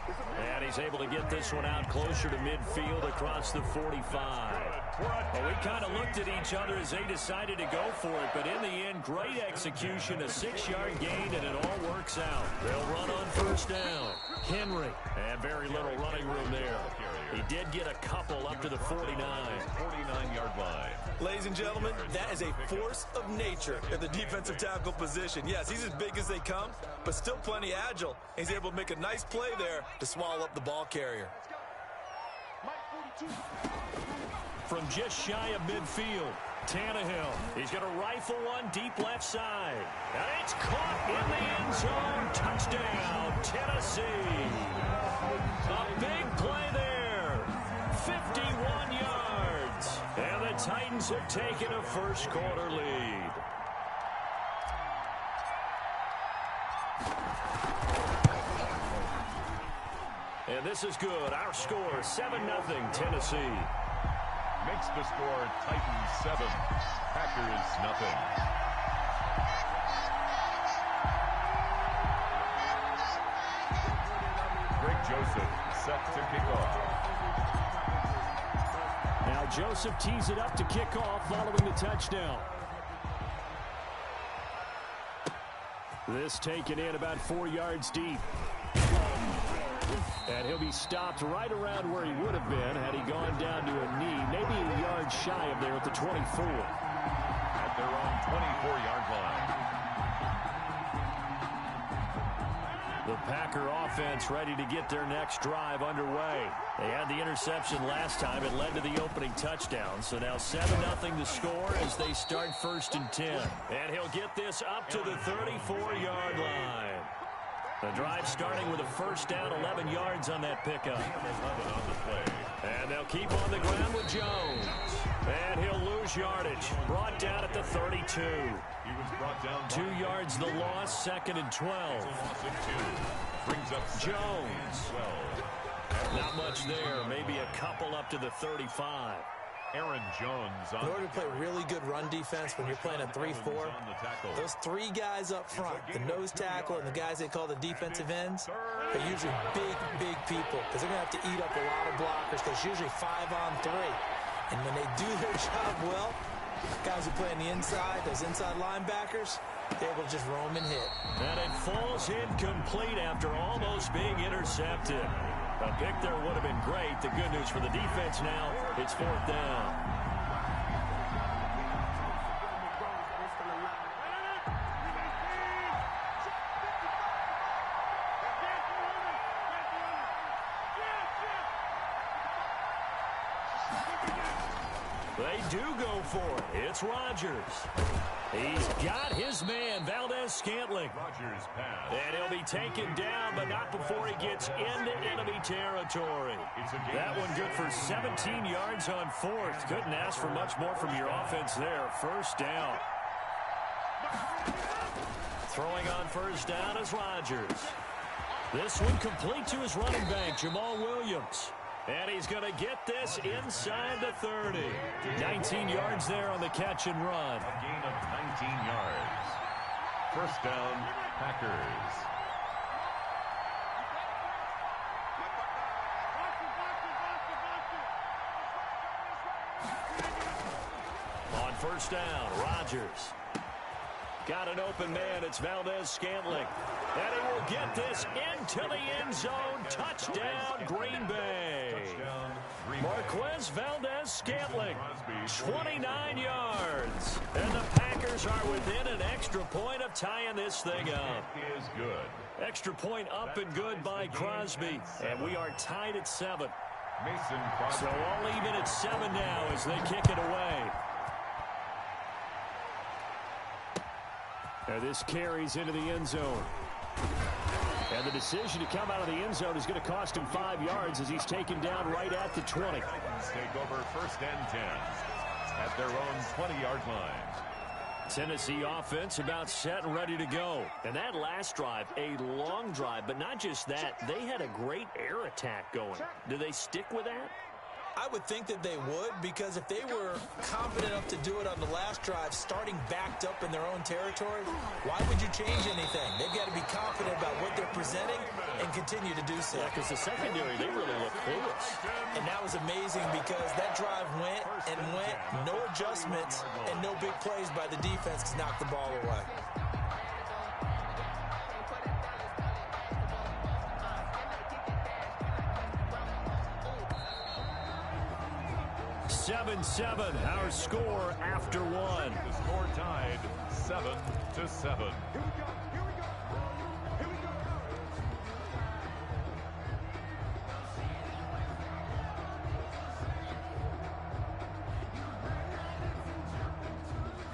And he's able to get this one out closer to midfield across the 45. Well, we kind of looked at each other as they decided to go for it, but in the end, great execution, a 6-yard gain, and it all works out. They'll run on 1st down. Henry, and very little running room there. He did get a couple up to the 49. 49-yard line. Ladies and gentlemen, that is a force of nature at the defensive tackle position. Yes, he's as big as they come, but still plenty agile. He's able to make a nice play there to swallow up the ball carrier. From just shy of midfield, Tannehill. He's going to rifle one deep left side. And it's caught in the end zone. Touchdown, Tennessee. A big play there. 51 yards. And the Titans have taken a first-quarter lead. And this is good. Our score, 7-0, Tennessee. Makes the score Titans 7, Packers nothing. Greg Joseph set to kick off. Now Joseph tees it up to kick off following the touchdown. This taken in about 4 yards deep. And he'll be stopped right around where he would have been had he gone down to a knee, maybe a yard shy of there at the 24. At their own 24-yard line. The Packer offense ready to get their next drive underway. They had the interception last time. It led to the opening touchdown. So now 7-0 the score as they start 1st and 10. And he'll get this up to the 34-yard line. The drive starting with a 1st down, 11 yards on that pickup. And they'll keep on the ground with Jones. And he'll lose yardage. Brought down at the 32. He was brought down 2 yards the loss, 2nd and 12. Brings up Jones. Not much there. Maybe a couple up to the 35. Aaron Jones on. In order to play really good run defense when you're playing a 3-4, those 3 guys up front, the nose tackle and the guys they call the defensive ends, are usually big people because they're going to have to eat up a lot of blockers because it's usually 5-on-3. And when they do their job well, guys who play on the inside, those inside linebackers, they're able to just roam and hit. And it falls incomplete after almost being intercepted. A pick there would have been great. The good news for the defense now, it's 4th down. They do go for it. It's Rodgers. He's got his man, Valdez-Scantling. Rodgers pass. And he'll be taken down, but not before he gets into enemy territory. That one good for 17 yards on 4th. Couldn't ask for much more from your offense there. 1st down. Throwing on 1st down is Rodgers. This one complete to his running back, Jamal Williams. And he's going to get this inside the 30. 19 yards there on the catch and run. A gain of 19 yards. 1st down, Packers. On 1st down, Rodgers. Got an open man. It's Valdez-Scantling. And he will get this into the end zone. Touchdown, Green Bay. Marquez Valdez-Scantling, 29 yards. And the Packers are within an extra point of tying this thing up. It is good. Extra point up and good by Crosby. And we are tied at 7. Mason Crosby. So all even at 7 now as they kick it away. And this carries into the end zone. And the decision to come out of the end zone is going to cost him 5 yards as he's taken down right at the 20. Titans take over 1st and 10 at their own 20-yard line. Tennessee offense about set and ready to go. And that last drive, a long drive, but not just that, they had a great air attack going. Do they stick with that? I would think that they would, because if they were confident enough to do it on the last drive, starting backed up in their own territory, why would you change anything? They've got to be confident about what they're presenting and continue to do so. Yeah, because the secondary, they really look clueless. And that was amazing because that drive went and went, no adjustments, and no big plays by the defense to knock the ball away. 7-7, our score after one. The score tied 7-7.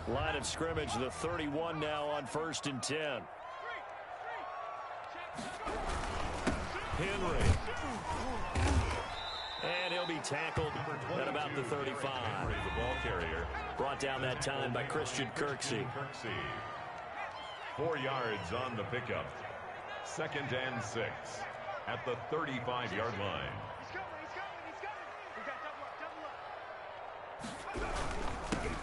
Line of scrimmage, the 31 now on 1st and 10. Henry. And he'll be tackled at about the 35. The ball carrier. Brought down that time by Christian Kirksey. 4 yards on the pickup. 2nd and 6 at the 35-yard line.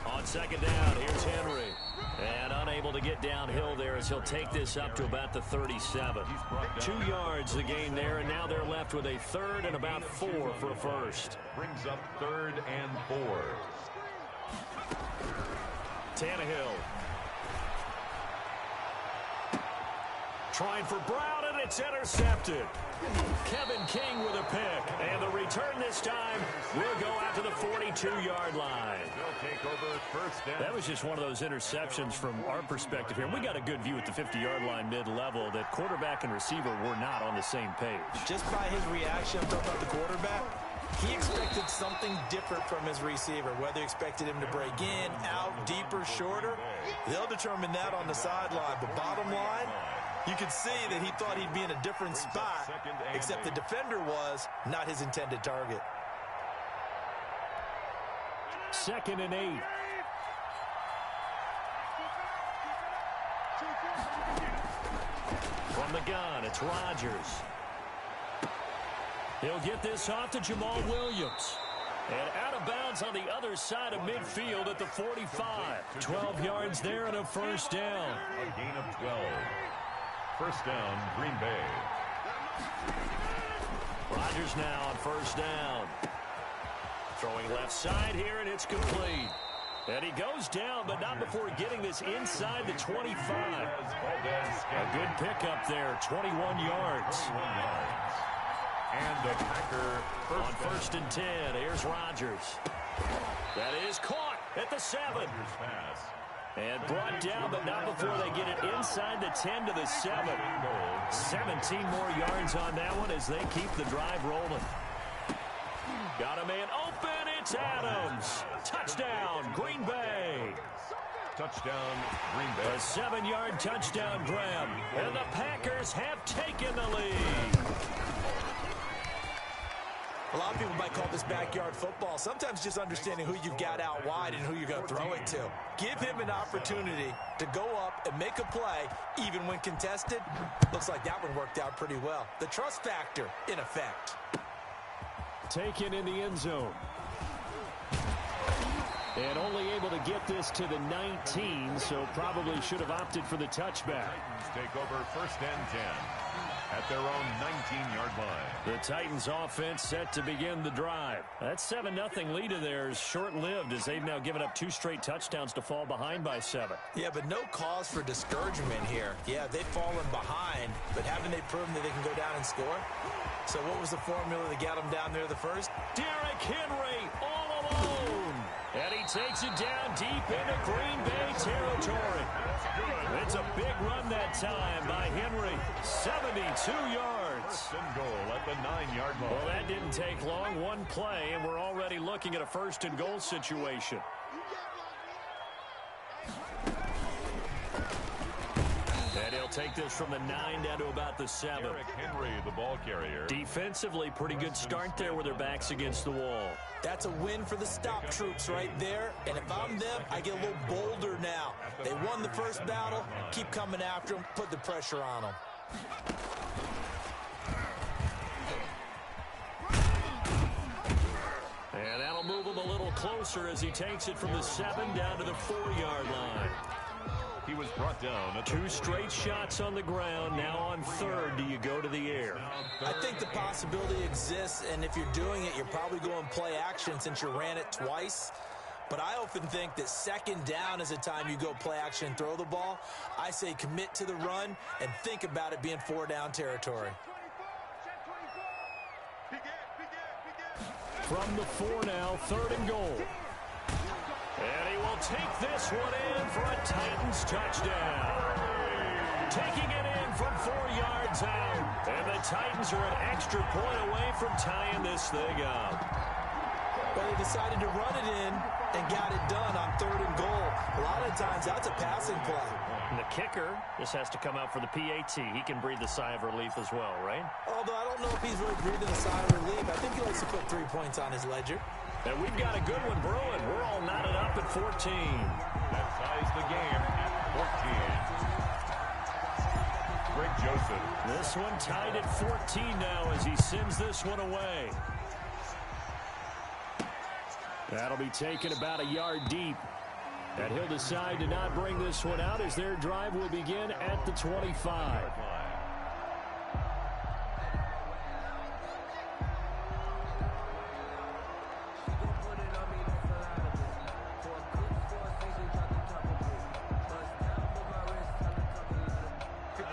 On 2nd down, here's Henry. And unable to get downhill there as he'll take this up to about the 37. 2 yards the gain there, and now they're left with a 3rd and about 4 for a first. Brings up 3rd and 4. Tannehill. Trying for Brown, and it's intercepted. Kevin King with a pick. And the return this time will go out to the 42-yard line. They'll take over 1st down. That was just one of those interceptions from our perspective here. We got a good view at the 50-yard line mid-level that quarterback and receiver were not on the same page. Just by his reaction, I'm talking about the quarterback, he expected something different from his receiver. Whether he expected him to break in, out, deeper, shorter, they'll determine that on the sideline. But bottom line, you could see that he thought he'd be in a different spot, except the defender was not his intended target. 2nd and 8. From the gun, it's Rodgers. He'll get this off to Jamal Williams. And out of bounds on the other side of midfield at the 45. 12 yards there and a 1st down. A gain of 12. 1st down, Green Bay. Rodgers now on 1st down. Throwing left side here, and it's complete. And he goes down, but not before getting this inside the 25. A good pickup there, 21 yards. And the Packer on 1st and 10. Here's Rodgers. That is caught at the 7. And brought down, but not before they get it inside the 10 to the 7. 17 more yards on that one as they keep the drive rolling. Got a man open. It's Adams. Touchdown, Green Bay. Touchdown, Green Bay. A 7-yard touchdown grab. And the Packers have taken the lead. A lot of people might call this backyard football. Sometimes just understanding who you've got out wide and who you're going to throw it to. Give him an opportunity to go up and make a play, even when contested. Looks like that one worked out pretty well. The trust factor, in effect. Taken in the end zone. And only able to get this to the 19, so probably should have opted for the touchback. Titans take over 1st and 10 at their own 19-yard line. The Titans offense set to begin the drive. That 7-0 lead of theirs short-lived as they've now given up 2 straight touchdowns to fall behind by 7. Yeah, but no cause for discouragement here. Yeah, they've fallen behind, but haven't they proven that they can go down and score? So what was the formula that got them down there the first? Derrick Henry all alone. And he takes it down deep into Green Bay territory. It's a big run that time by Henry. 72 yards. 1st and goal at the 9-yard line. Well, that didn't take long. One play, and we're already looking at a 1st and goal situation. And he'll take this from the 9 down to about the 7. Derrick Henry, the ball carrier. Defensively, pretty good start there with their backs against the wall. That's a win for the stop troops right there. And if I'm them, I get a little bolder now. They won the first battle. Keep coming after them. Put the pressure on them. closer as he takes it from the 7 down to the 4-yard line. He was brought down at 2 straight shots on the ground. Now on 3rd, do you go to the air? I think the possibility exists, and if you're doing it, you're probably going play action since you ran it twice. But I often think that 2nd down is the time you go play action and throw the ball. I say commit to the run and think about it being 4-down territory. From the 4 now, 3rd and goal. And he will take this one in for a Titans touchdown. Taking it in from 4 yards out. And the Titans are an extra point away from tying this thing up. But they decided to run it in and got it done on 3rd and goal. A lot of times that's a passing play. And the kicker, this has to come out for the PAT. He can breathe a sigh of relief as well, right? Although I don't know if he's really breathing a sigh of relief. I think he likes to put 3 points on his ledger. And we've got a good one brewing. We're all knotted up at 14. That ties the game at 14. Greg Joseph. This one tied at 14 now as he sends this one away. That'll be taken about a yard deep. And he'll decide to not bring this one out as their drive will begin at the 25.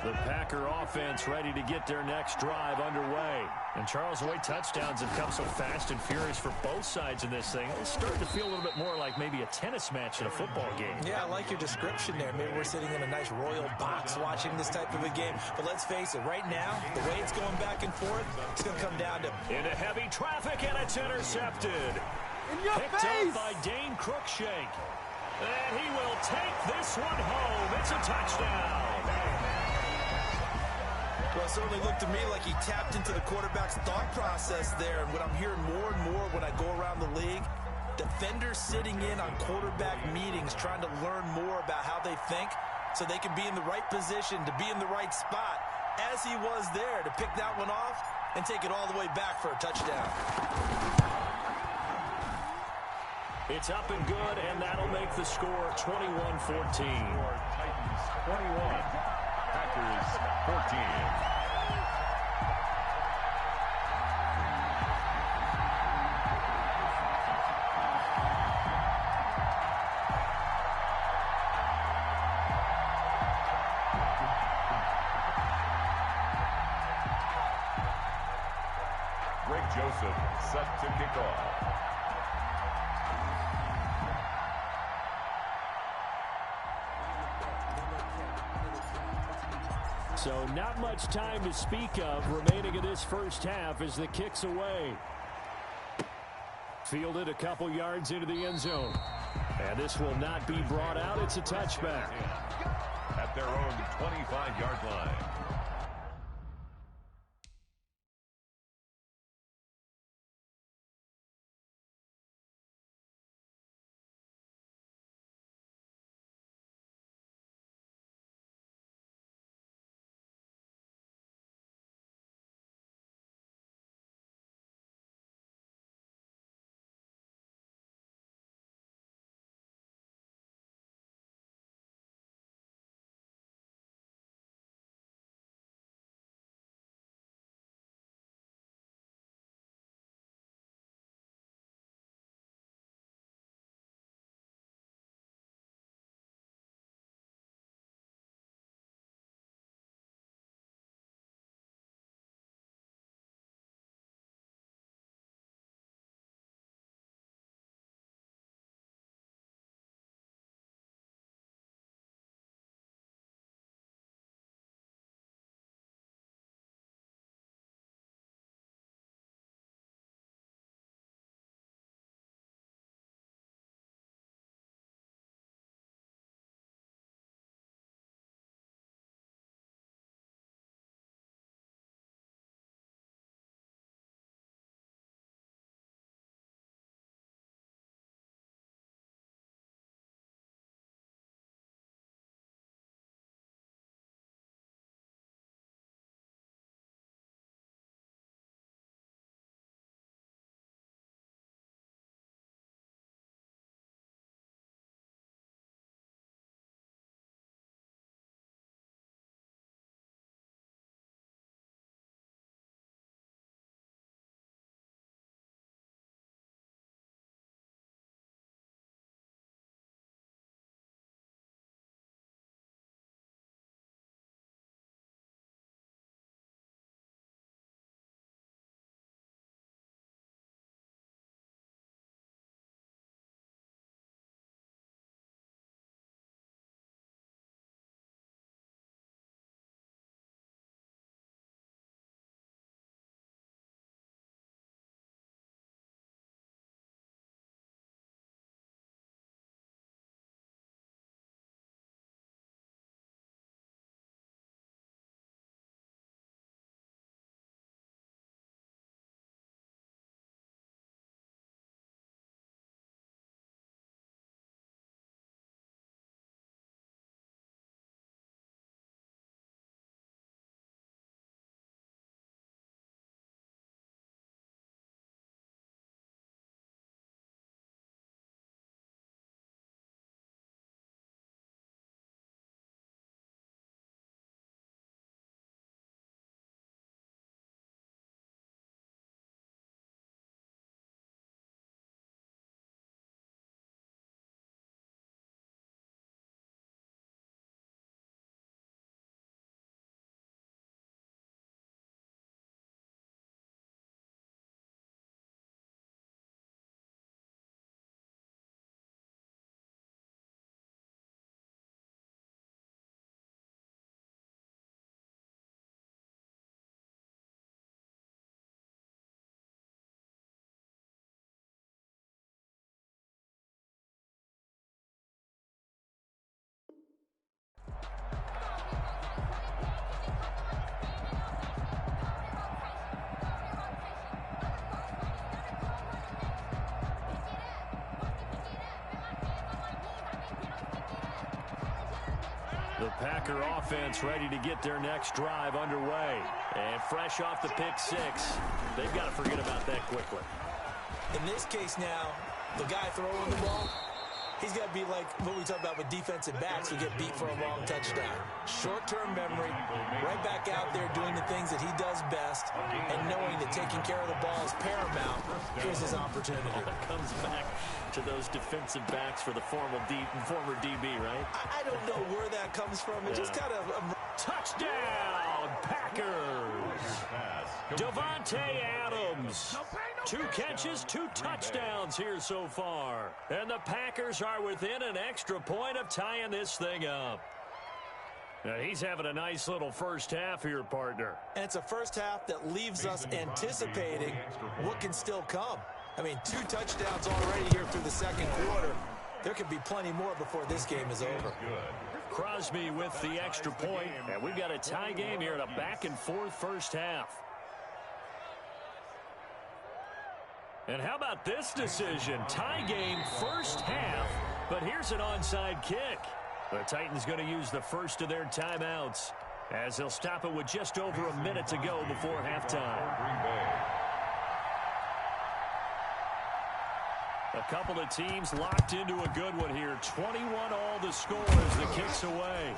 The Packer offense ready to get their next drive underway. And Charles, the way touchdowns have come so fast and furious for both sides in this thing, it's starting to feel a little bit more like maybe a tennis match in a football game. Yeah, I like your description there. Maybe we're sitting in a nice royal box watching this type of a game. But let's face it, right now, the way it's going back and forth, it's going to come down to... Into heavy traffic, and it's intercepted. Picked up by Dane Cruikshank. And he will take this one home. It's a touchdown. Well, it certainly looked to me like he tapped into the quarterback's thought process there. And what I'm hearing more and more when I go around the league, defenders sitting in on quarterback meetings trying to learn more about how they think so they can be in the right position to be in the right spot, as he was there to pick that one off and take it all the way back for a touchdown. It's up and good, and that'll make the score 21-14. Titans 21, Packers 14. Greg Joseph set to kick off. So not much time to speak of remaining in this first half as the kick's away. Fielded a couple yards into the end zone. And this will not be brought out. It's a touchback. At their own 25-yard line. The Packer offense ready to get their next drive underway. And fresh off the pick six, they've got to forget about that quickly. In this case now, the guy throwing the ball, he's got to be like what we talk about with defensive backs who get beat for a long touchdown. Short-term memory, right back out there doing the things that he does best, and knowing that taking care of the ball is paramount. Here's his opportunity. It comes back to those defensive backs for the former DB, right? I don't know where that comes from. It just kind of... Touchdown, Packers! Devontae Adams. 2 catches, 2 touchdowns here so far. And the Packers are within an extra point of tying this thing up. Now, he's having a nice little first half here, partner. And it's a first half that leaves us anticipating what can still come. I mean, 2 touchdowns already here through the second quarter. There could be plenty more before this game is over. Crosby with the extra point, and we've got a tie game here in a back-and-forth first half. And how about this decision? Tie game first half, but here's an onside kick. The Titans going to use the first of their timeouts as they'll stop it with just over a minute to go before halftime. A couple of teams locked into a good one here. 21 all the score as the kick's away.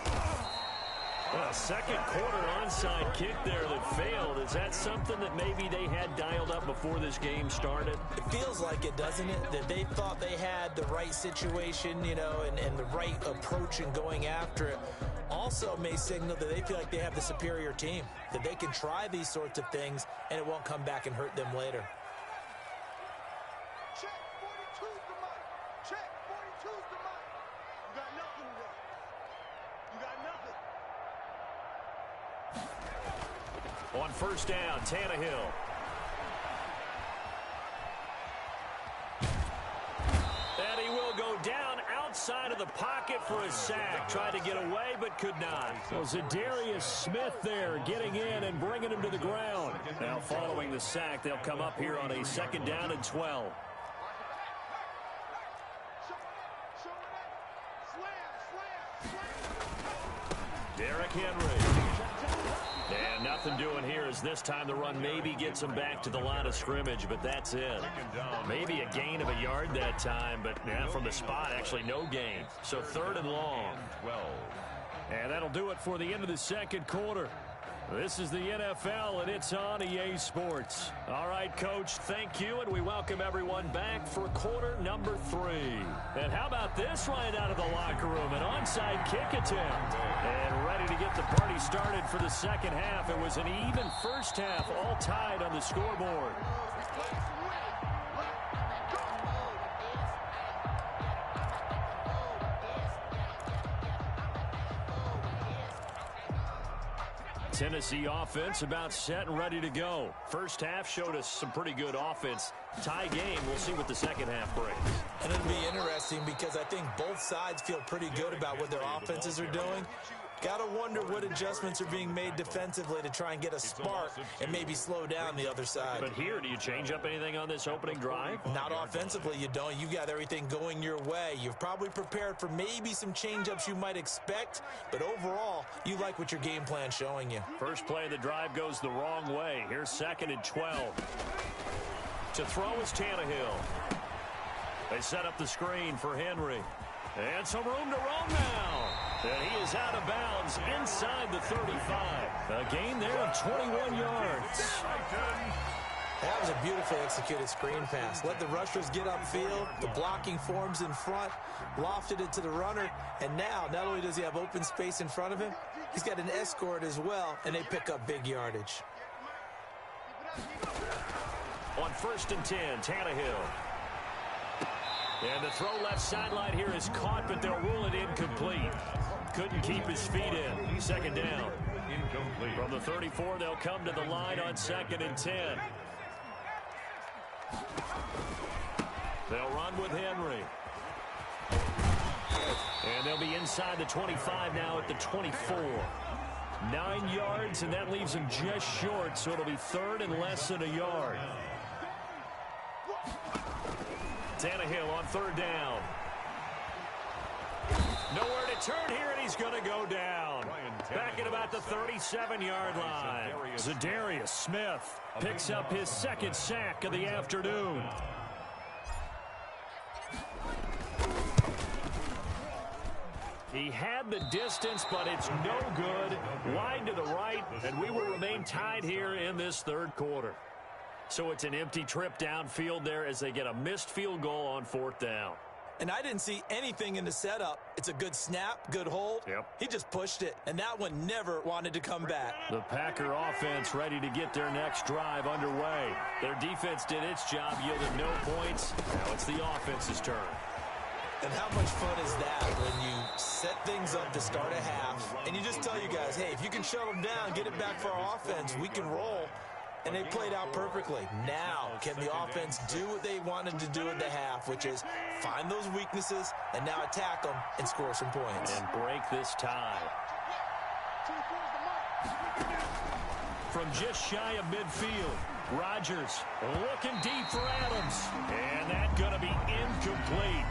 A second quarter onside kick there that failed. Is that something that maybe they had dialed up before this game started? It feels like it, doesn't it? That they thought they had the right situation, you know, and the right approach in going after it. Also may signal that they feel like they have the superior team, that they can try these sorts of things and it won't come back and hurt them later. Check 42's the mic. Check 42's the mic. You got nothing today. You got nothing. On first down, Tannehill. And he will go down outside of the pocket for a sack. Tried to get away, but could not. Well, Zadarius Smith there getting in and bringing him to the ground. Now following the sack, they'll come up here on a second down and 12. Derrick Henry. And nothing doing here as this time the run maybe gets him back to the line of scrimmage, but that's it. Maybe a gain of a yard that time, but yeah, from the spot, actually no gain. So 3rd and long. And that'll do it for the end of the second quarter. This is the NFL, and it's on EA Sports. All right, Coach, thank you, and we welcome everyone back for quarter number 3. And how about this right out of the locker room? An onside kick attempt. And ready to get the party started for the second half. It was an even first half, all tied on the scoreboard. Tennessee offense about set and ready to go. First half showed us some pretty good offense. Tie game, we'll see what the second half brings. And it'll be interesting because I think both sides feel pretty good about what their offenses are doing. Got to wonder what adjustments are being made defensively to try and get a spark and maybe slow down the other side. But here, do you change up anything on this opening drive? Not offensively, you don't. You've got everything going your way. You've probably prepared for maybe some change-ups you might expect, but overall, you like what your game plan's showing you. First play of the drive goes the wrong way. Here's 2nd and 12. To throw is Tannehill. They set up the screen for Henry. And some room to roam now. And he is out of bounds inside the 35. A gain there of 21 yards. That was a beautifully executed screen pass. Let the rushers get upfield. The blocking forms in front. Lofted it to the runner. And now, not only does he have open space in front of him, he's got an escort as well, and they pick up big yardage. On 1st and 10, Tannehill. And the throw left sideline here is caught, but they'll rule it incomplete. Couldn't keep his feet in. 2nd down. Incomplete. From the 34, they'll come to the line on 2nd and 10. They'll run with Henry. And they'll be inside the 25 now at the 24. 9 yards, and that leaves them just short, so it'll be 3rd and less than a yard. Tannehill on 3rd down. Nowhere to turn here, and he's going to go down. Back at about the 37-yard line. Zadarius Smith picks up his second sack of the afternoon. He had the distance, but it's no good. Wide to the right, and we will remain tied here in this third quarter. So it's an empty trip downfield there as they get a missed field goal on fourth down. And I didn't see anything in the setup. It's a good snap, good hold. Yep. He just pushed it, and that one never wanted to come back. The Packer offense ready to get their next drive underway. Their defense did its job, yielded no points. Now it's the offense's turn. And how much fun is that when you set things up to start a half, and you just tell you guys, hey, if you can shut them down, get it back for our offense, we can roll. And they played out perfectly. Now, can the offense do what they wanted to do at the half, which is find those weaknesses and now attack them and score some points. And break this tie. From just shy of midfield, Rodgers looking deep for Adams. And that's going to be incomplete.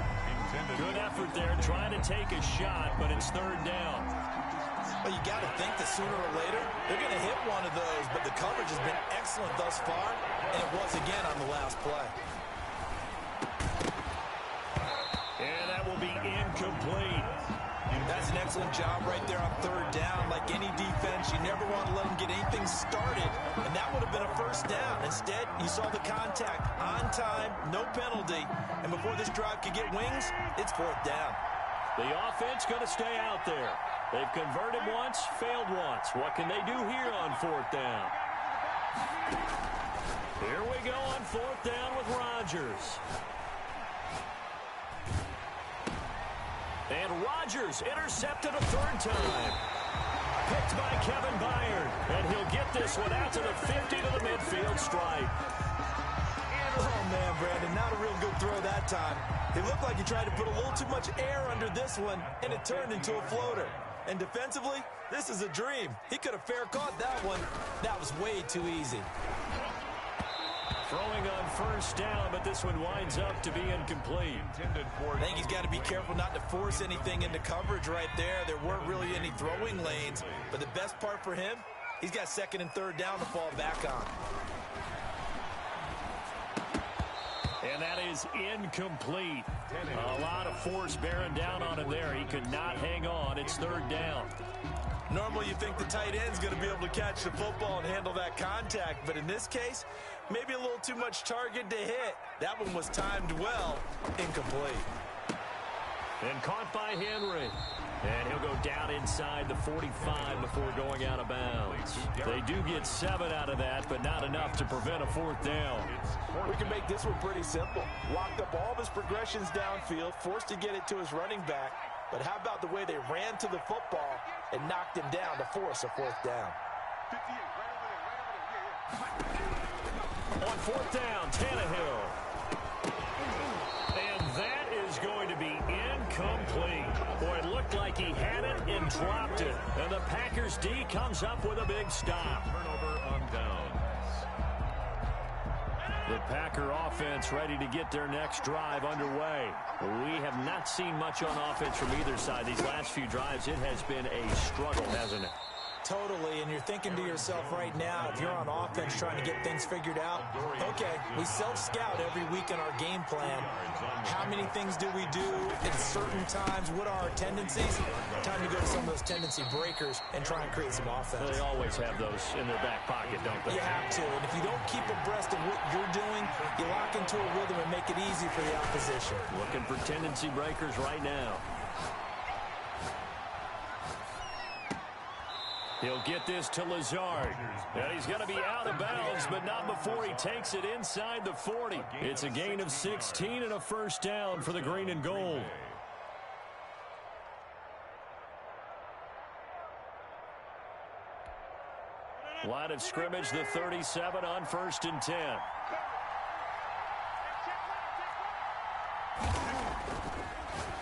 Good effort there trying to take a shot, but it's third down. Well, you got to think that sooner or later they're going to hit one of those, but the coverage has been excellent thus far, and it was again on the last play. And that will be incomplete. That's an excellent job right there on third down. Like any defense, you never want to let them get anything started, and that would have been a first down. Instead, you saw the contact on time, no penalty, and before this drive could get wings, it's fourth down. The offense going to stay out there. They've converted once, failed once. What can they do here on fourth down? Here we go on fourth down with Rodgers. And Rodgers intercepted a third time. Picked by Kevin Byard. And he'll get this one out to the 50 to the midfield stripe. Oh, man, Brandon, not a real good throw that time. It looked like he tried to put a little too much air under this one, and it turned into a floater. And defensively, this is a dream. He could have fair caught that one. That was way too easy. Throwing on first down, but this one winds up to be incomplete. I think he's got to be careful not to force anything into coverage right there. There weren't really any throwing lanes, but the best part for him, he's got second and third down to fall back on. And that is incomplete. A lot of force bearing down on him there. He could not hang on. It's third down. Normally you think the tight end's going to be able to catch the football and handle that contact, but in this case, maybe a little too much target to hit. That one was timed well. Incomplete. And caught by Henry. And he'll go down inside the 45 before going out of bounds. They do get 7 out of that, but not enough to prevent a fourth down. We can make this one pretty simple. Locked up all of his progressions downfield, forced to get it to his running back. But how about the way they ran to the football and knocked him down to force a fourth down? On fourth down, Tannehill. And that is going to be incomplete. Boy, it looked like he had it and dropped it. And the Packers D comes up with a big stop. Turnover on downs. The Packer offense ready to get their next drive underway. We have not seen much on offense from either side. These last few drives, it has been a struggle, hasn't it? Totally, and you're thinking to yourself right now, if you're on offense trying to get things figured out, okay, we self-scout every week in our game plan. How many things do we do at certain times? What are our tendencies? Time to go to some of those tendency breakers and try and create some offense. They always have those in their back pocket, don't they? You have to, and if you don't keep abreast of what you're doing, you lock into a rhythm and make it easy for the opposition. Looking for tendency breakers right now. He'll get this to Lazard. And he's going to be out of bounds, but not before he takes it inside the 40. It's a gain of 16 and a first down for the green and gold. Line of scrimmage, the 37 on first and 10.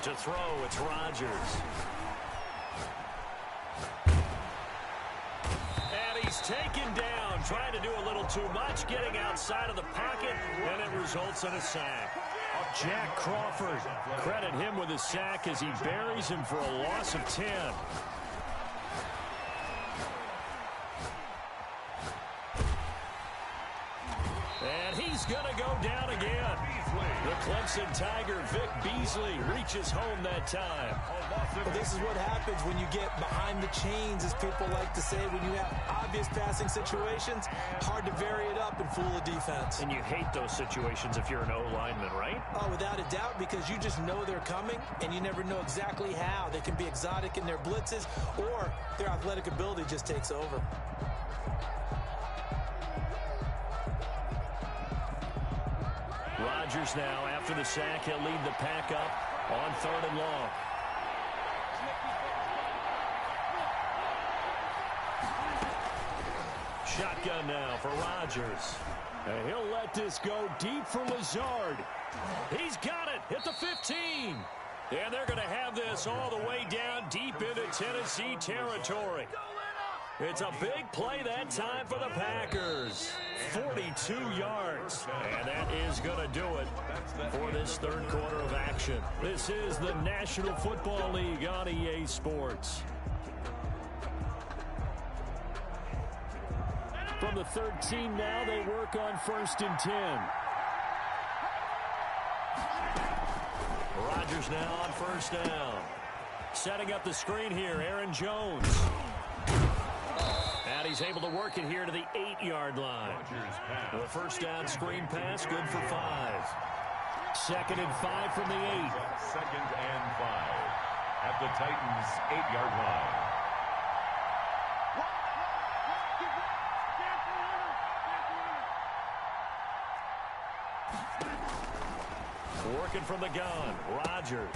To throw, it's Rodgers. He's taken down, trying to do a little too much, getting outside of the pocket, and it results in a sack. A Jack Crawford. Credit him with a sack as he buries him for a loss of 10. And he's going to go down again. The Clemson Tiger, Vic Beasley, reaches home that time. Well, this is what happens when you get behind the chains, as people like to say. When you have obvious passing situations, hard to vary it up and fool a defense. And you hate those situations if you're an O-lineman, right? Oh, without a doubt, because you just know they're coming, and you never know exactly how. They can be exotic in their blitzes, or their athletic ability just takes over. Rodgers now, after the sack, he'll lead the pack up on 3rd and long. Shotgun now for Rodgers. And he'll let this go deep for Lazard. He's got it at the 15. And they're going to have this all the way down deep into Tennessee territory. It's a big play that time for the Packers. 42 yards. And that is going to do it for this 3rd quarter of action. This is the National Football League on EA Sports. From the 13 now, they work on 1st and 10. Rodgers now on 1st down. Setting up the screen here, Aaron Jones. And he's able to work it here to the 8-yard line. The 1st down screen pass, good for 5. 2nd and 5 from the 8. 2nd and 5 at the Titans' 8-yard line. Working from the gun, Rodgers.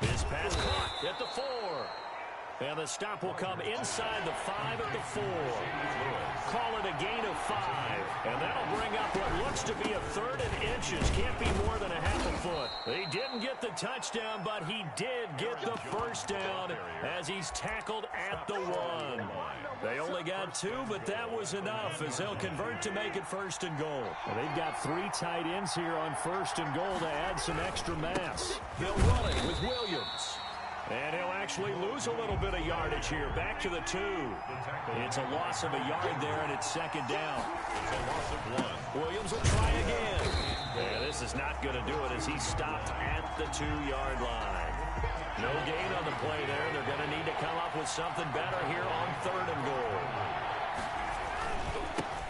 His pass caught at the 4. And the stop will come inside the 5 at the 4. Call it a gain of 5. And that'll bring up what looks to be a 3rd and inches. Can't be more than a half a foot. He didn't get the touchdown, but he did get the 1st down as he's tackled at the 1. They only got 2, but that was enough as they'll convert to make it 1st and goal. Well, they've got 3 tight ends here on 1st and goal to add some extra mass. They'll run it with Williams. And he'll actually lose a little bit of yardage here. Back to the 2. It's a loss of a yard there, and it's 2nd down. It's a loss of 1. Williams will try again. And this is not going to do it as he's stopped at the 2-yard line. No gain on the play there. They're going to need to come up with something better here on 3rd and goal.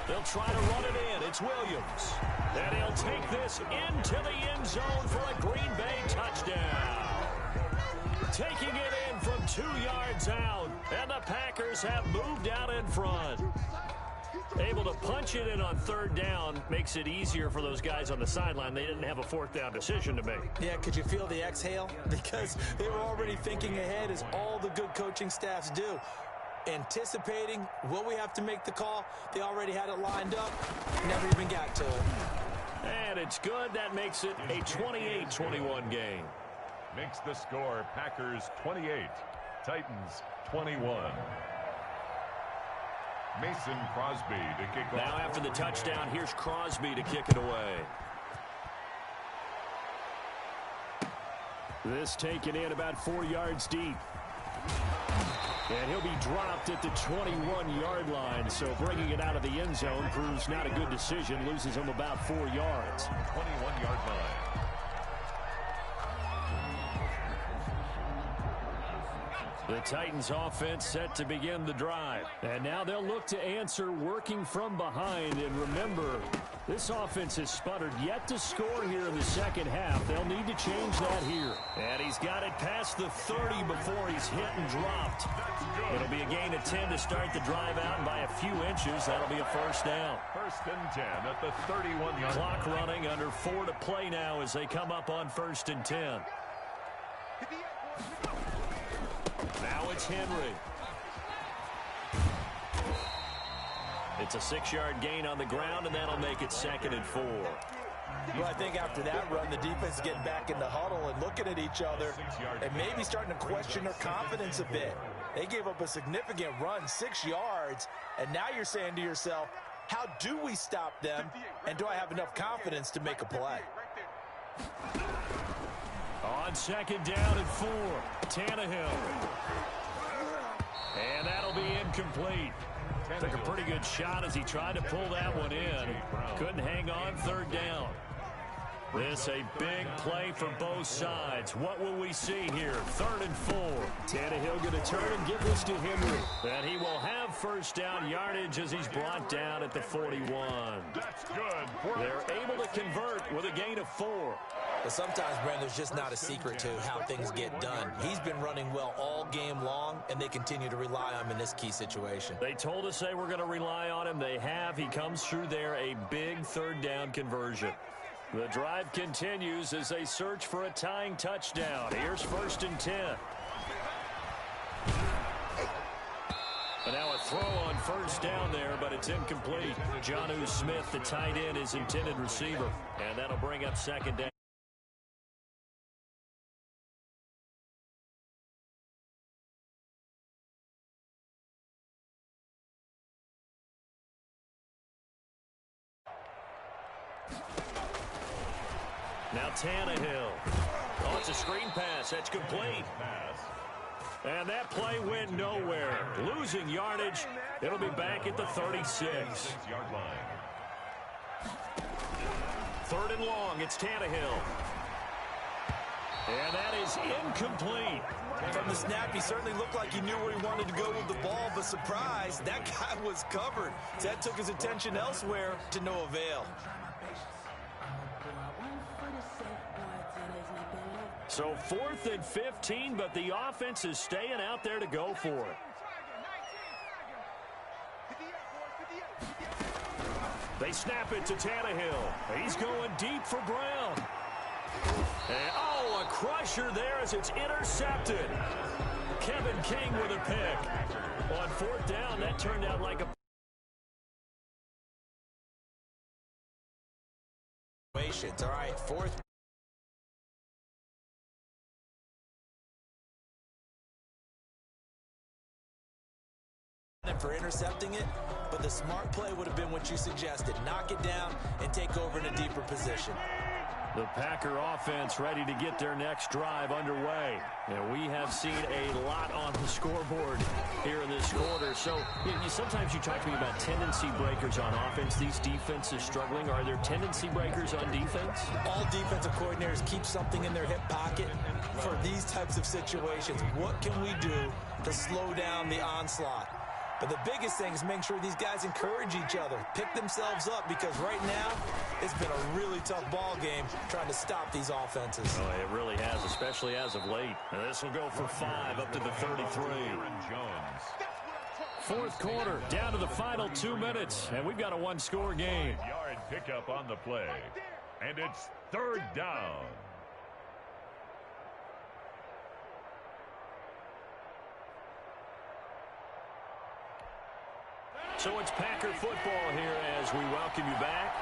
They'll try to run it in. It's Williams. And he'll take this into the end zone for a Green Bay touchdown. Taking it in from 2 yards out, and the Packers have moved out in front. Able to punch it in on 3rd down makes it easier for those guys on the sideline. They didn't have a 4th down decision to make. Yeah, could you feel the exhale? Because they were already thinking ahead, as all the good coaching staffs do. Anticipating, will we have to make the call? They already had it lined up, never even got to it. And it's good. That makes it a 28-21 game. Makes the score Packers 28, Titans 21. Mason Crosby to kick off. Now after the touchdown, here's Crosby to kick it away. This taken in about 4 yards deep. And he'll be dropped at the 21-yard line, so bringing it out of the end zone proves not a good decision. Loses him about 4 yards. 21-yard line. The Titans offense set to begin the drive. And now they'll look to answer working from behind. And remember, this offense has sputtered yet to score here in the 2nd half. They'll need to change that here. And he's got it past the 30 before he's hit and dropped. It'll be a gain of 10 to start the drive out, and by a few inches, that'll be a 1st down. 1st and 10 at the 31-yard line. Clock running, under 4 to play now as they come up on 1st and 10. Now it's Henry. It's a 6-yard gain on the ground, and that'll make it 2nd and 4. Well, I think after that run, the defense is getting back in the huddle and looking at each other and maybe starting to question their confidence a bit. They gave up a significant run, 6 yards, and now you're saying to yourself, how do we stop them, and do I have enough confidence to make a play? on second down and 4. Tannehill. And that'll be incomplete. Took a pretty good shot as he tried to pull that one in. Couldn't hang on third down. This a big play for both sides. What will we see here? 3rd and 4. Tannehill going to turn and give this to Henry. And he will have first down yardage as he's brought down at the 41. That's good. They're able to convert with a gain of 4. But sometimes, Brent, there's just not a secret to how things get done. He's been running well all game long, and they continue to rely on him in this key situation. They told us they were going to rely on him. They have. He comes through there, a big 3rd down conversion. The drive continues as they search for a tying touchdown. Here's 1st and 10. And now a throw on first down there, but it's incomplete. Jonnu Smith, the tight end, is intended receiver. And that'll bring up 2nd down. Now Tannehill. Oh, it's a screen pass. That's complete. And that play went nowhere. Losing yardage. It'll be back at the 36. 3rd and long. It's Tannehill. And that is incomplete. From the snap, he certainly looked like he knew where he wanted to go with the ball, but surprise, that guy was covered. So that took his attention elsewhere to no avail. So 4th and 15, but the offense is staying out there to go for it. They snap it to Tannehill. He's going deep for Brown. And, oh, a crusher there as it's intercepted. Kevin King with a pick. On 4th down, that turned out like a... All right, 4th. For intercepting it, but the smart play would have been what you suggested. Knock it down and take over in a deeper position. The Packer offense ready to get their next drive underway. And we have seen a lot on the scoreboard here in this quarter. So sometimes you talk to me about tendency breakers on offense. These defenses struggling. Are there tendency breakers on defense? All defensive coordinators keep something in their hip pocket for these types of situations. What can we do to slow down the onslaught? But the biggest thing is make sure these guys encourage each other, pick themselves up, because right now it's been a really tough ball game trying to stop these offenses. Oh, it really has, especially as of late. And this will go for 5 up to the 33. 4th quarter, down to the final 2 minutes, and we've got a 1-score game. Yard pickup on the play, and it's 3rd down. So it's Packer football here as we welcome you back.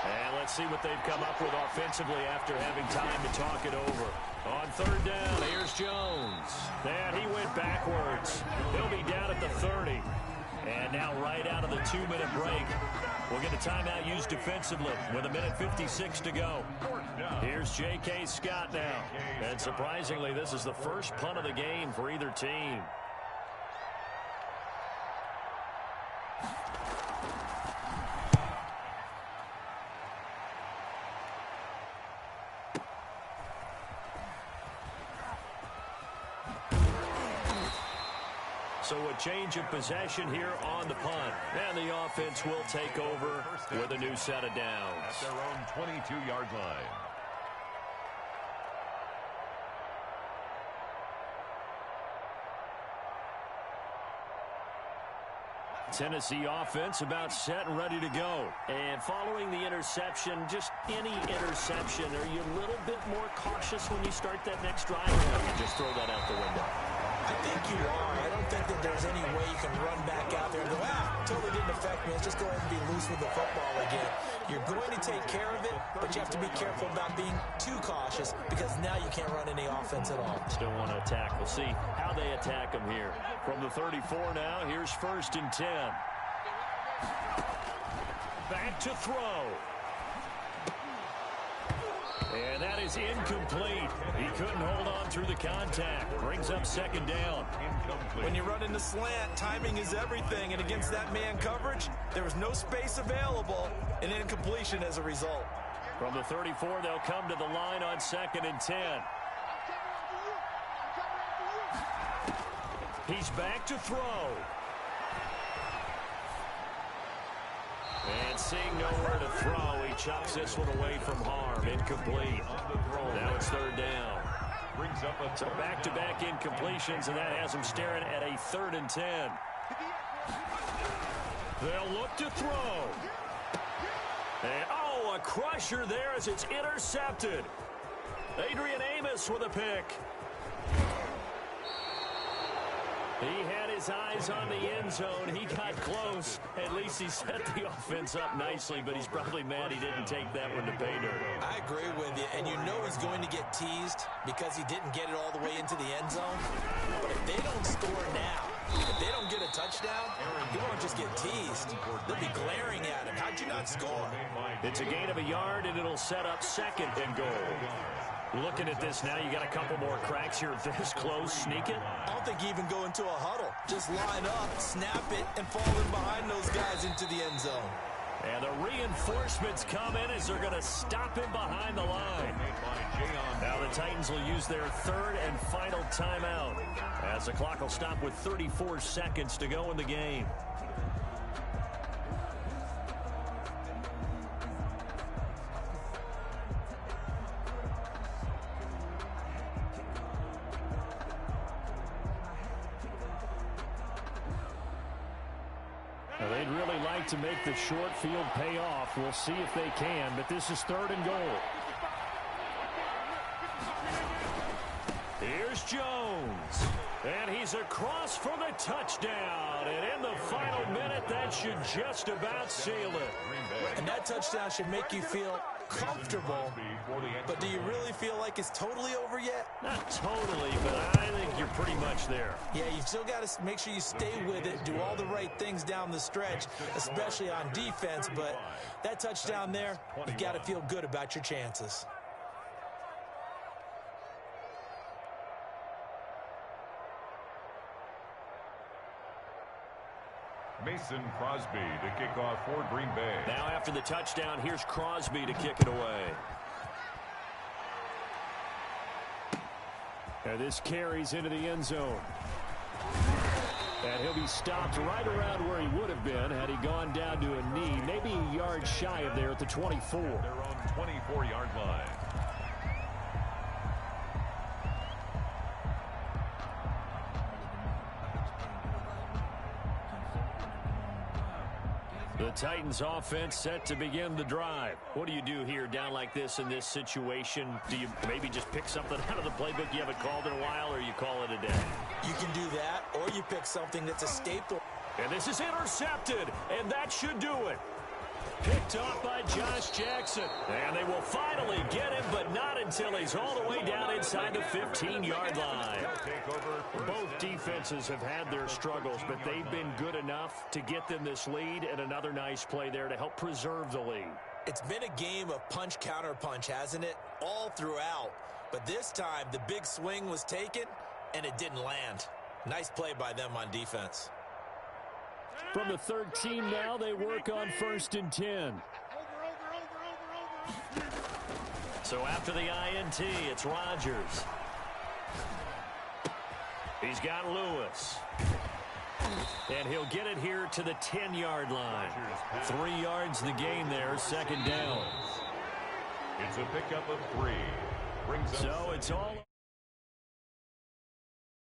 And let's see what they've come up with offensively after having time to talk it over. On 3rd down, here's Jones. And he went backwards. He'll be down at the 30. And now right out of the 2-minute break, we'll get a timeout used defensively with 1:56 to go. Here's J.K. Scott now. And surprisingly, this is the first punt of the game for either team. So a change of possession here on the punt. And the offense will take over with a new set of downs. At their own 22-yard line. Tennessee offense about set and ready to go. And following the interception, just any interception, are you a little bit more cautious when you start that next drive? Or you just throw that out the window? I think you are. I don't think that there's any way you can run back out there and go, totally didn't affect me. Let's just go ahead and be loose with the football again. You're going to take care of it, but you have to be careful about being too cautious because now you can't run any offense at all. Still want to attack. We'll see how they attack them here. From the 34 now, here's 1st and 10. Back to throw. And that is incomplete. He couldn't hold on through the contact. Brings up second down. When you run in the slant, timing is everything, and against that man coverage, there was no space available, and incompletion as a result. From the 34, they'll come to the line on 2nd and 10. He's back to throw. And seeing nowhere to throw, he chops this one away from harm. Incomplete. Now it's 3rd down. So back-to-back incompletions, and that has him staring at a 3rd and 10. They'll look to throw. And, a crusher there as it's intercepted. Adrian Amos with a pick. He had his eyes on the end zone. He got close. At least he set the offense up nicely, but he's probably mad he didn't take that one to pay dirt. I agree with you, and you know he's going to get teased because he didn't get it all the way into the end zone. But if they don't score now, if they don't get a touchdown, he won't just get teased. They'll be glaring at him. How'd you not score? It's a gain of a yard, and it'll set up 2nd and goal. Looking at this now, you got a couple more cracks here this close. Sneak it. I don't think you even go into a huddle. Just line up, snap it, and fall in behind those guys into the end zone. And the reinforcements come in as they're going to stop him behind the line. Now the Titans will use their 3rd and final timeout as the clock will stop with 34 seconds to go in the game. They'd really like to make the short field pay off. We'll see if they can, but this is 3rd and goal. Here's Jones. And he's across for the touchdown. And in the final minute, that should just about seal it. And that touchdown should make you feel comfortable. But do you really feel like it's totally over yet? Not totally, but I think you're pretty much there. Yeah, you've still got to make sure you stay with it, do all the right things down the stretch, especially on defense. But that touchdown there, you've got to feel good about your chances. Mason Crosby to kick off for Green Bay. Now after the touchdown, here's Crosby to kick it away. And this carries into the end zone. And he'll be stopped right around where he would have been had he gone down to a knee, maybe a yard shy of there at the 24. They're on 24-yard line. The Titans offense set to begin the drive. What do you do here down like this in this situation? Do you maybe just pick something out of the playbook you haven't called in a while, or you call it a day? You can do that, or you pick something that's a staple. And this is intercepted, and that should do it. Picked off by Josh Jackson. And they will finally get him, but not until he's all the way down inside the 15-yard line. Both defenses have had their struggles, but they've been good enough to get them this lead, and another nice play there to help preserve the lead. It's been a game of punch-counter-punch, hasn't it? All throughout. But this time, the big swing was taken, and it didn't land. Nice play by them on defense. From the 13 now, they work on 1st and 10. So after the INT, it's Rodgers. He's got Lewis. And he'll get it here to the 10-yard line. 3 yards the gain there, 2nd down. It's a pickup of 3. Brings up so it's all...